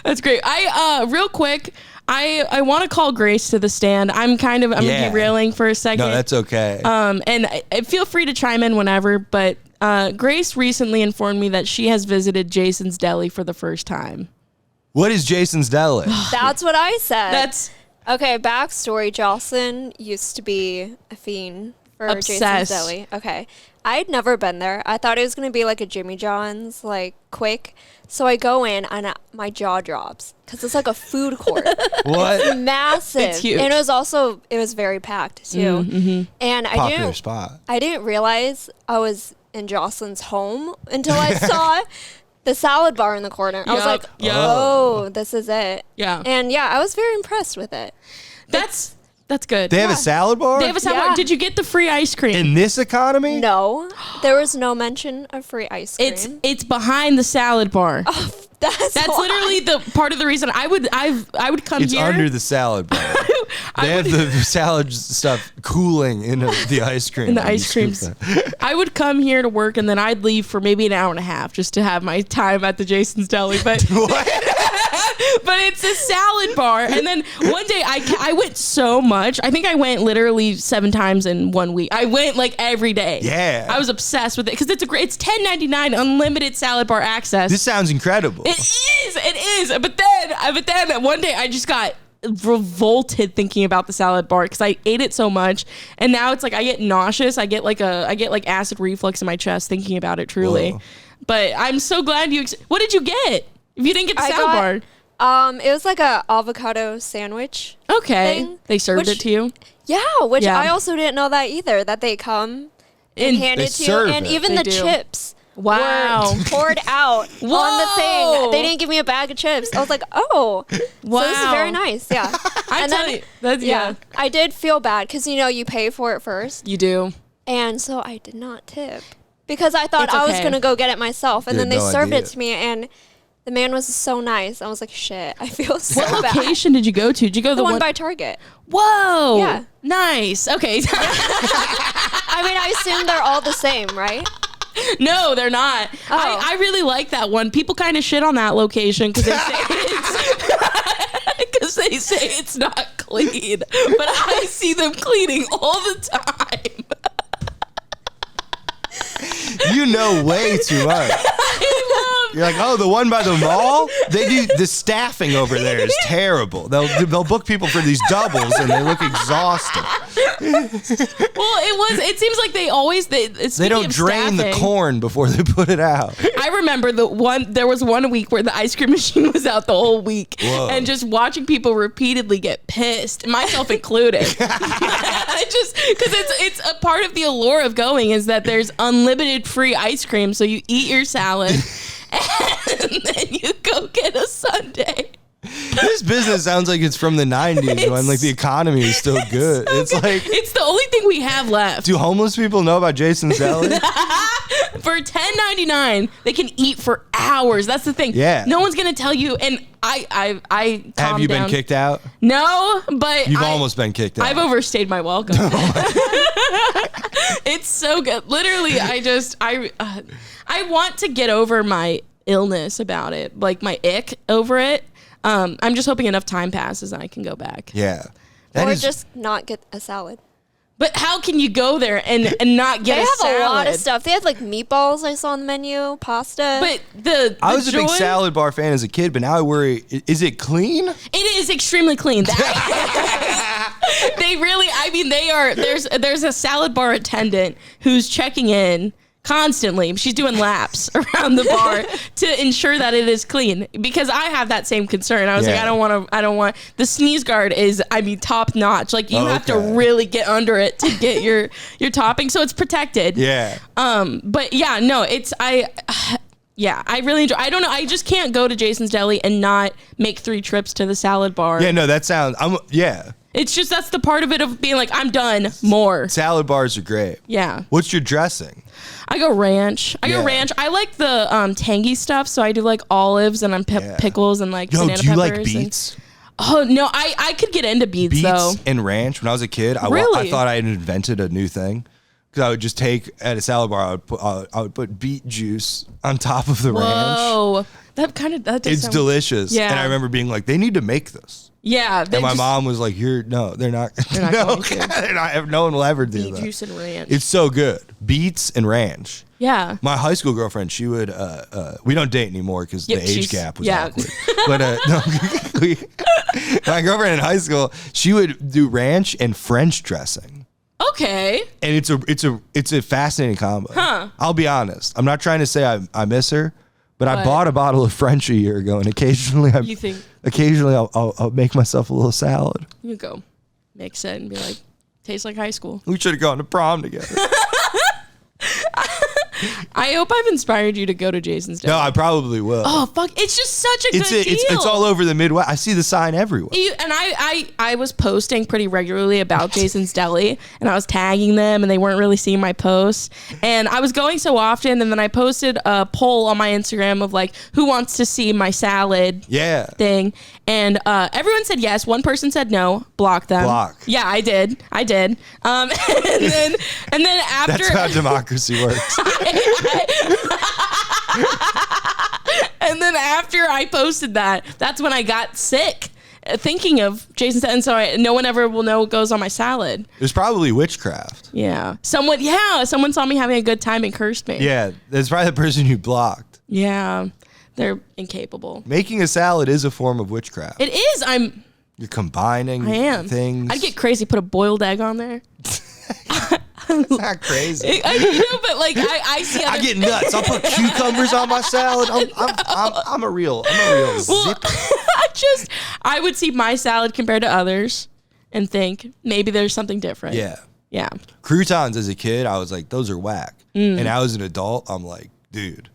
A: That's great. Real quick, I want to call Grace to the stand. I'm derailing for a second.
B: No, that's okay.
A: And feel free to chime in whenever. But Grace recently informed me that she has visited Jason's Deli for the first time.
B: What is Jason's Deli?
C: That's what I said.
A: That's
C: okay. Backstory: Jossin used to be a fiend for
A: obsessed.
C: Jason's Deli. Okay. I'd never been there. I thought it was going to be like a Jimmy John's, like quick. So I go in and my jaw drops because it's like a food court.
B: What?
C: It's massive.
A: It's huge.
C: And it was very packed too.
A: Mm-hmm.
C: And I didn't realize I was in Joslin's home until I saw the salad bar in the corner. I was like, oh, this is it.
A: Yeah.
C: And I was very impressed with it.
A: That's good.
B: They have a salad bar?
A: They have a salad bar. Did you get the free ice cream?
B: In this economy?
C: No. There was no mention of free ice cream.
A: It's behind the salad bar.
C: Oh, that's
A: literally the part of the reason I would come
B: it's
A: here.
B: It's under the salad bar. They have the salad stuff cooling in the ice cream.
A: In the ice creams. I would come here to work and then I'd leave for maybe an hour and a half just to have my time at the Jason's Deli. But
B: what?
A: But it's a salad bar. And then one day I went so much. I think I went literally 7 times in 1 week. I went like every day.
B: Yeah.
A: I was obsessed with it because it's $10.99 unlimited salad bar access.
B: This sounds incredible.
A: It is. But then one day I just got revolted thinking about the salad bar because I ate it so much, and now it's like I get nauseous. I get like acid reflux in my chest thinking about it. Truly.
B: Whoa.
A: But I'm so glad what did you get? If you didn't get the salad bar,
C: It was like a avocado sandwich.
A: Okay.
C: Thing,
A: they served it to you?
C: Yeah, which I also didn't know that either, that they come and hand it to you. And even the chips were poured out on the thing. They didn't give me a bag of chips. I was like, oh. Wow. So this is very nice, yeah. I did feel bad because, you pay for it first.
A: You do.
C: And so I did not tip because I thought I was going to go get it myself. And then they served it to me, and the man was so nice. I was like, shit, I feel so bad.
A: What location did you go to? Did you go to
C: the one by Target?
A: Whoa.
C: Yeah.
A: Nice. Okay.
C: I mean, I assume they're all the same, right?
A: No, they're not. Oh. I really like that one. People kind of shit on that location because they say it's not clean. But I see them cleaning all the time.
B: You know way too much. You're like, oh, the one by the mall? They do the staffing over there is terrible. They'll book people for these doubles and they look exhausted.
A: Well, it seems like they
B: don't drain the corn before they put it out.
A: I remember there was one week where the ice cream machine was out the whole week. Whoa. And just watching people repeatedly get pissed, myself included. Because it's a part of the allure of going is that there's unlimited free ice cream. So you eat your salad and then you go get a sundae.
B: This business sounds like it's from the 90s when like the economy is still good. It's like
A: it's the only thing we have left.
B: Do homeless people know about Jossin's Deli?
A: For $10.99, they can eat for hours. That's the thing.
B: Yeah.
A: No one's gonna tell you. And I
B: have you been kicked out?
A: No, but
B: you've almost been kicked out.
A: I've overstayed my welcome. It's so good. Literally, I want to get over my illness about it, like my ick over it. I'm just hoping enough time passes and I can go back.
B: Yeah.
C: Just not get a salad.
A: But how can you go there and not get a salad?
C: They have a lot of stuff. They had like meatballs I saw on the menu, pasta.
A: But I
B: was a big salad bar fan as a kid, but now I worry, is it clean?
A: It is extremely clean. They really, there's a salad bar attendant who's checking in constantly. She's doing laps around the bar to ensure that it is clean, because I have that same concern. I was like, I don't want the sneeze guard is, top notch. Like you have to really get under it to get your topping. So it's protected.
B: Yeah.
A: But yeah, no, I really enjoy. I don't know. I just can't go to Jossin's Deli and not make 3 trips to the salad bar.
B: Yeah, no, that sounds,
A: It's just, that's the part of it of being like, I'm done, more.
B: Salad bars are great.
A: Yeah.
B: What's your dressing?
A: I go ranch. I like the tangy stuff, so I do like olives and pickles and like banana peppers.
B: Do you like beets?
A: Oh, no, I could get into beets though.
B: Beets and ranch. When I was a kid, I thought I had invented a new thing. Because I would just take, at a salad bar, I would put beet juice on top of the ranch.
A: Whoa. It's
B: delicious. Yeah. And I remember being like, they need to make this.
A: Yeah.
B: And my mom was like, they're not. They're not going to. No one will ever do that.
A: Beet juice and ranch.
B: It's so good. Beets and ranch.
A: Yeah.
B: My high school girlfriend, she would, we don't date anymore because the age gap was awkward. But my girlfriend in high school, she would do ranch and French dressing.
A: Okay.
B: And it's a fascinating combo.
A: Huh.
B: I'll be honest. I'm not trying to say I miss her, but I bought a bottle of French a year ago, and occasionally I'll make myself a little salad.
A: You go mix it and be like, tastes like high school.
B: We should have gone to prom together.
A: I hope I've inspired you to go to Jossin's Deli.
B: No, I probably will.
A: Oh, fuck. It's just such a good deal.
B: It's all over the Midwest. I see the sign everywhere.
A: And I was posting pretty regularly about Jossin's Deli, and I was tagging them, and they weren't really seeing my posts. And I was going so often, and then I posted a poll on my Instagram of like, who wants to see my salad thing. And everyone said yes. One person said no. Block them.
B: Block.
A: Yeah, I did. And then after...
B: That's how democracy works.
A: And then after I posted that, that's when I got sick thinking of Jossin's, and so no one ever will know what goes on my salad.
B: It was probably witchcraft.
A: Yeah. Someone saw me having a good time and cursed me.
B: Yeah, that's probably the person you blocked.
A: Yeah. They're incapable.
B: Making a salad is a form of witchcraft.
A: It is. You're
B: combining things.
A: I'd get crazy, put a boiled egg on there.
B: It's not crazy.
A: But like I see.
B: I get nuts. I'll put cucumbers on my salad. I'm a real zip.
A: I would see my salad compared to others and think maybe there's something different.
B: Yeah.
A: Yeah.
B: Croutons as a kid, I was like, those are whack. And now as an adult, I'm like, dude,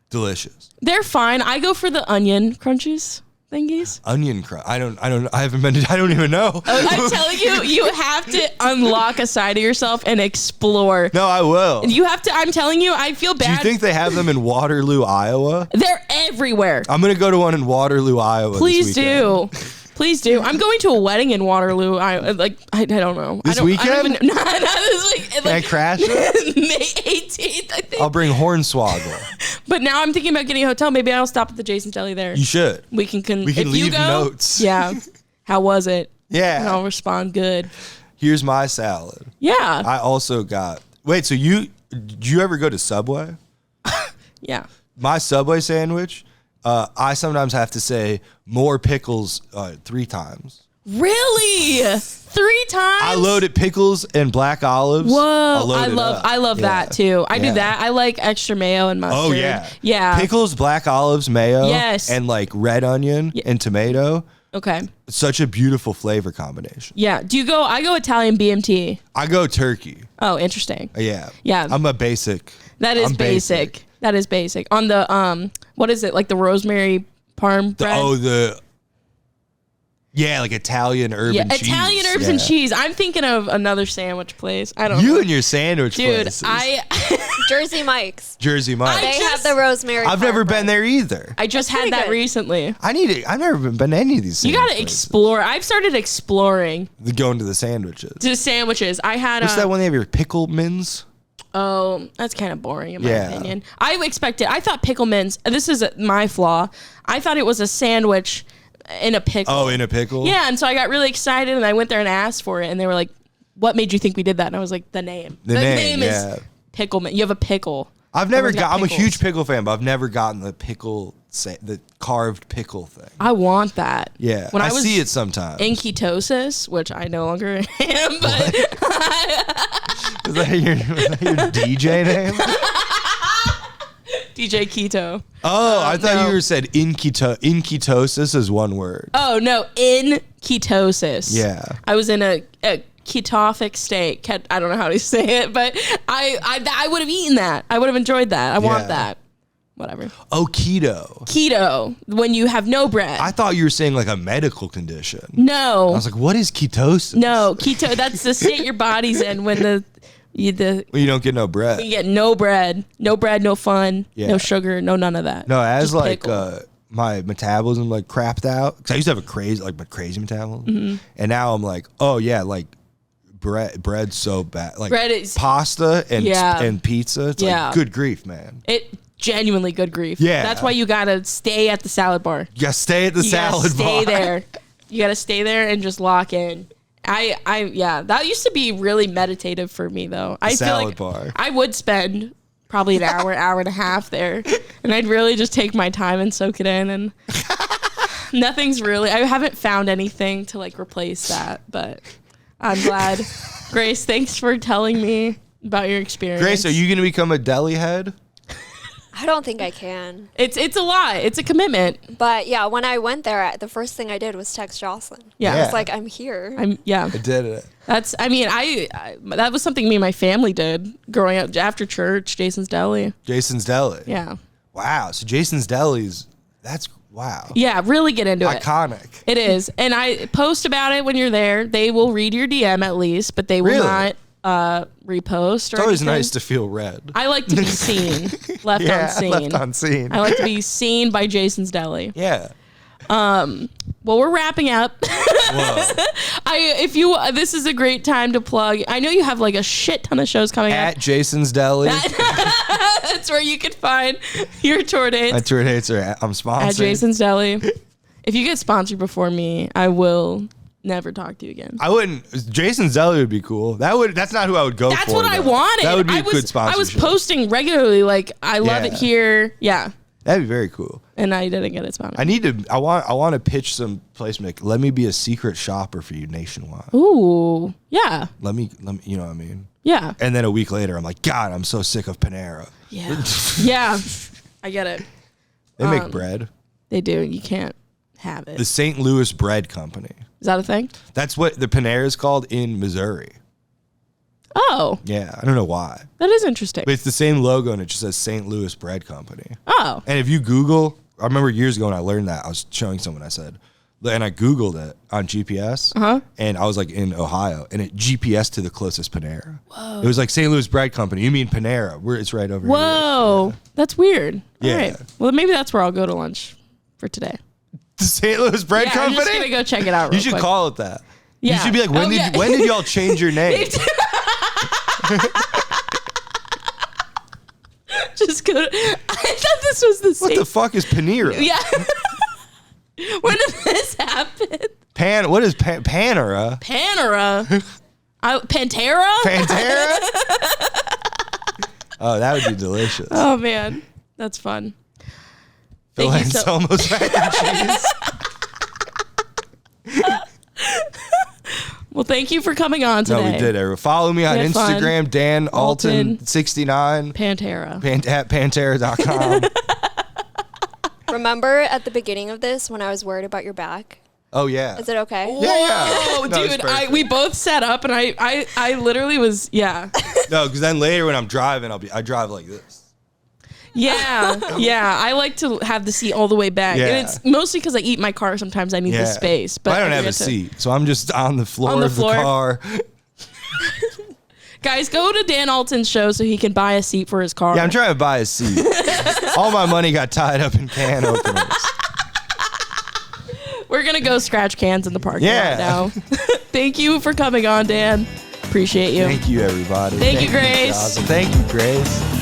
B: delicious.
A: They're fine. I go for the onion crunches thingies.
B: Onion crunch. I don't even know.
A: I'm telling you, you have to unlock a side of yourself and explore.
B: No, I will.
A: You have to, I'm telling you, I feel bad.
B: Do you think they have them in Waterloo, Iowa?
A: They're everywhere.
B: I'm going to go to one in Waterloo, Iowa.
A: Please do. Please do. I'm going to a wedding in Waterloo. I don't know.
B: This weekend?
A: No, not this week.
B: Can I crash it?
A: May 18th, I think.
B: I'll bring Hornswoggle.
A: But now I'm thinking about getting a hotel. Maybe I'll stop at the Jason's Deli there.
B: You should.
A: We can
B: if leave notes.
A: Yeah. How was it?
B: Yeah.
A: And I'll respond good.
B: Here's my salad.
A: Yeah.
B: I also got. Wait, so did you ever go to Subway?
A: Yeah.
B: My Subway sandwich, I sometimes have to say more pickles 3 times.
A: Really? 3 times?
B: I loaded pickles and black olives.
A: Whoa. I love that too. I do that. I like extra mayo and mustard.
B: Oh yeah.
A: Yeah.
B: Pickles, black olives, mayo.
A: Yes.
B: And like red onion and tomato.
A: Okay.
B: Such a beautiful flavor combination.
A: Yeah. I go Italian BMT.
B: I go turkey.
A: Oh, interesting.
B: Yeah.
A: Yeah.
B: I'm a basic.
A: That is basic. That is basic. On the what is it? Like the rosemary parm bread?
B: Yeah, like Italian urban cheese.
A: Italian herbs and cheese. I'm thinking of another sandwich place. I don't know.
B: You and your sandwich places.
A: Dude,
C: Jersey Mike's.
B: Jersey Mike's.
C: They have the rosemary.
B: I've never been there either.
A: I just had that recently.
B: I've never been to any of these.
A: You gotta explore. I've started exploring.
B: Going to the sandwiches.
A: To sandwiches. I had.
B: What's that one they have? Your Picklemans?
A: Oh, that's kind of boring in my opinion. I thought Picklemans. This is my flaw. I thought it was a sandwich in a pickle.
B: Oh, in a pickle?
A: Yeah, and so I got really excited and I went there and asked for it and they were like, "What made you think we did that?" And I was like, "The name. The name is Pickleman. You have a pickle." I'm
B: a huge pickle fan, but I've never gotten the carved pickle thing.
A: I want that.
B: Yeah, I see it sometimes.
A: In ketosis, which I no longer am, but
B: is that your DJ name?
A: DJ Keto.
B: Oh, I thought you said in ketosis is one word.
A: Oh no, in ketosis.
B: Yeah,
A: I was in a ketophic state. I don't know how to say it, but I would have eaten that. I would have enjoyed that. I want that. Whatever.
B: Oh, keto.
A: Keto, when you have no bread.
B: I thought you were saying like a medical condition.
A: No.
B: I was like, what is ketosis?
A: No, keto. That's the state your body's in when you
B: don't get no bread.
A: You get no bread, no fun, no sugar, no none of that.
B: No, as like my metabolism like crapped out because I used to have a crazy metabolism, and now I'm like, oh yeah, like bread's so bad. Like bread is pasta and pizza. It's like good grief, man.
A: It genuinely good grief.
B: Yeah,
A: that's why you gotta stay at the salad bar.
B: You gotta stay at the salad bar.
A: Stay there. You gotta stay there and just lock in. That used to be really meditative for me though. I feel like
B: bar.
A: I would spend probably an hour and a half there, and I'd really just take my time and soak it in. And I haven't found anything to like replace that, but I'm glad. Grace, thanks for telling me about your experience.
B: Grace, are you gonna become a deli head?
C: I don't think I can.
A: It's a lot. It's a commitment.
C: But yeah, when I went there, the first thing I did was text Joslyne.
A: Yeah.
C: I was like, I'm here.
B: I did it.
A: That was something me and my family did growing up after church. Jason's Deli.
B: Jason's Deli.
A: Yeah.
B: Wow. So Jason's Deli's, wow.
A: Yeah, really get into it.
B: Iconic.
A: It is. And I post about it when you're there. They will read your DM at least, but they will not repost or
B: It's always
A: anything.
B: nice to feel read.
A: I like to be seen. Left on scene. I like to be seen by Jason's Deli.
B: Yeah.
A: Well, we're wrapping up.
B: Whoa.
A: This is a great time to plug. I know you have like a shit ton of shows coming up.
B: At Jason's Deli.
A: That's where you can find your tour dates.
B: My tour dates I'm sponsored.
A: At Jason's Deli. If you get sponsored before me, I will never talk to you again.
B: I wouldn't. Jason's Deli would be cool. That's not who I would go for.
A: That's what I wanted.
B: That would be a good sponsorship.
A: I was posting regularly, like I love it here. Yeah.
B: That'd be very cool.
A: And I didn't get it sponsored.
B: I want to pitch some placement. Let me be a secret shopper for you nationwide.
A: Ooh, yeah.
B: Let me, you know what I mean?
A: Yeah.
B: And then a week later, I'm like, God, I'm so sick of Panera.
A: Yeah. Yeah. I get it.
B: They make bread.
A: They do. You can't have it.
B: The St. Louis Bread Company.
A: Is that a thing?
B: That's what the Panera is called in Missouri.
A: Oh.
B: Yeah, I don't know why.
A: That is interesting.
B: But it's the same logo, and it just says St. Louis Bread Company.
A: Oh.
B: And if you Google, I remember years ago when I learned that, I was showing someone, I said, and I Googled it on GPS, and I was like in Ohio, and it GPS to the closest Panera. Whoa. It was like St. Louis Bread Company. You mean Panera? It's right over here.
A: Whoa. Yeah. That's weird.
B: Yeah.
A: All right. Well, maybe that's where I'll go to lunch for today.
B: The St. Louis Bread Company?
A: I'm just going to go check it out real
B: You should
A: quick.
B: call it that.
A: Yeah.
B: You should be like, when did y'all change your name?
A: Just go to, I thought this was the same.
B: What the fuck is Panera?
A: Yeah. When did this happen?
B: What is Panera?
A: Panera? Pantera?
B: Pantera? Oh, that would be delicious.
A: Oh, man. That's fun.
B: Phil Anselmo's mac and cheese.
A: Well, thank you for coming on today.
B: No, we did. Follow me on Instagram, Dan Alten 69.
A: Pantera.
B: At Pantera.com.
C: Remember at the beginning of this when I was worried about your back?
B: Oh, yeah.
C: Is it okay?
B: Yeah.
A: Oh, no, dude, we both sat up and I literally was, yeah.
B: No, because then later when I'm driving, I drive like this.
A: Yeah. I like to have the seat all the way back.
B: Yeah.
A: And it's mostly because I eat in my car. Sometimes I need the space. But
B: I don't have a seat, so I'm just on the floor of the car.
A: Guys, go to Dan Alten's show so he can buy a seat for his car.
B: Yeah, I'm trying to buy a seat. All my money got tied up in can openers.
A: We're going to go scratch cans in the parking lot now. Thank you for coming on, Dan. Appreciate you.
B: Thank you, everybody.
A: Thank you, Grace.
B: Thank you, Grace.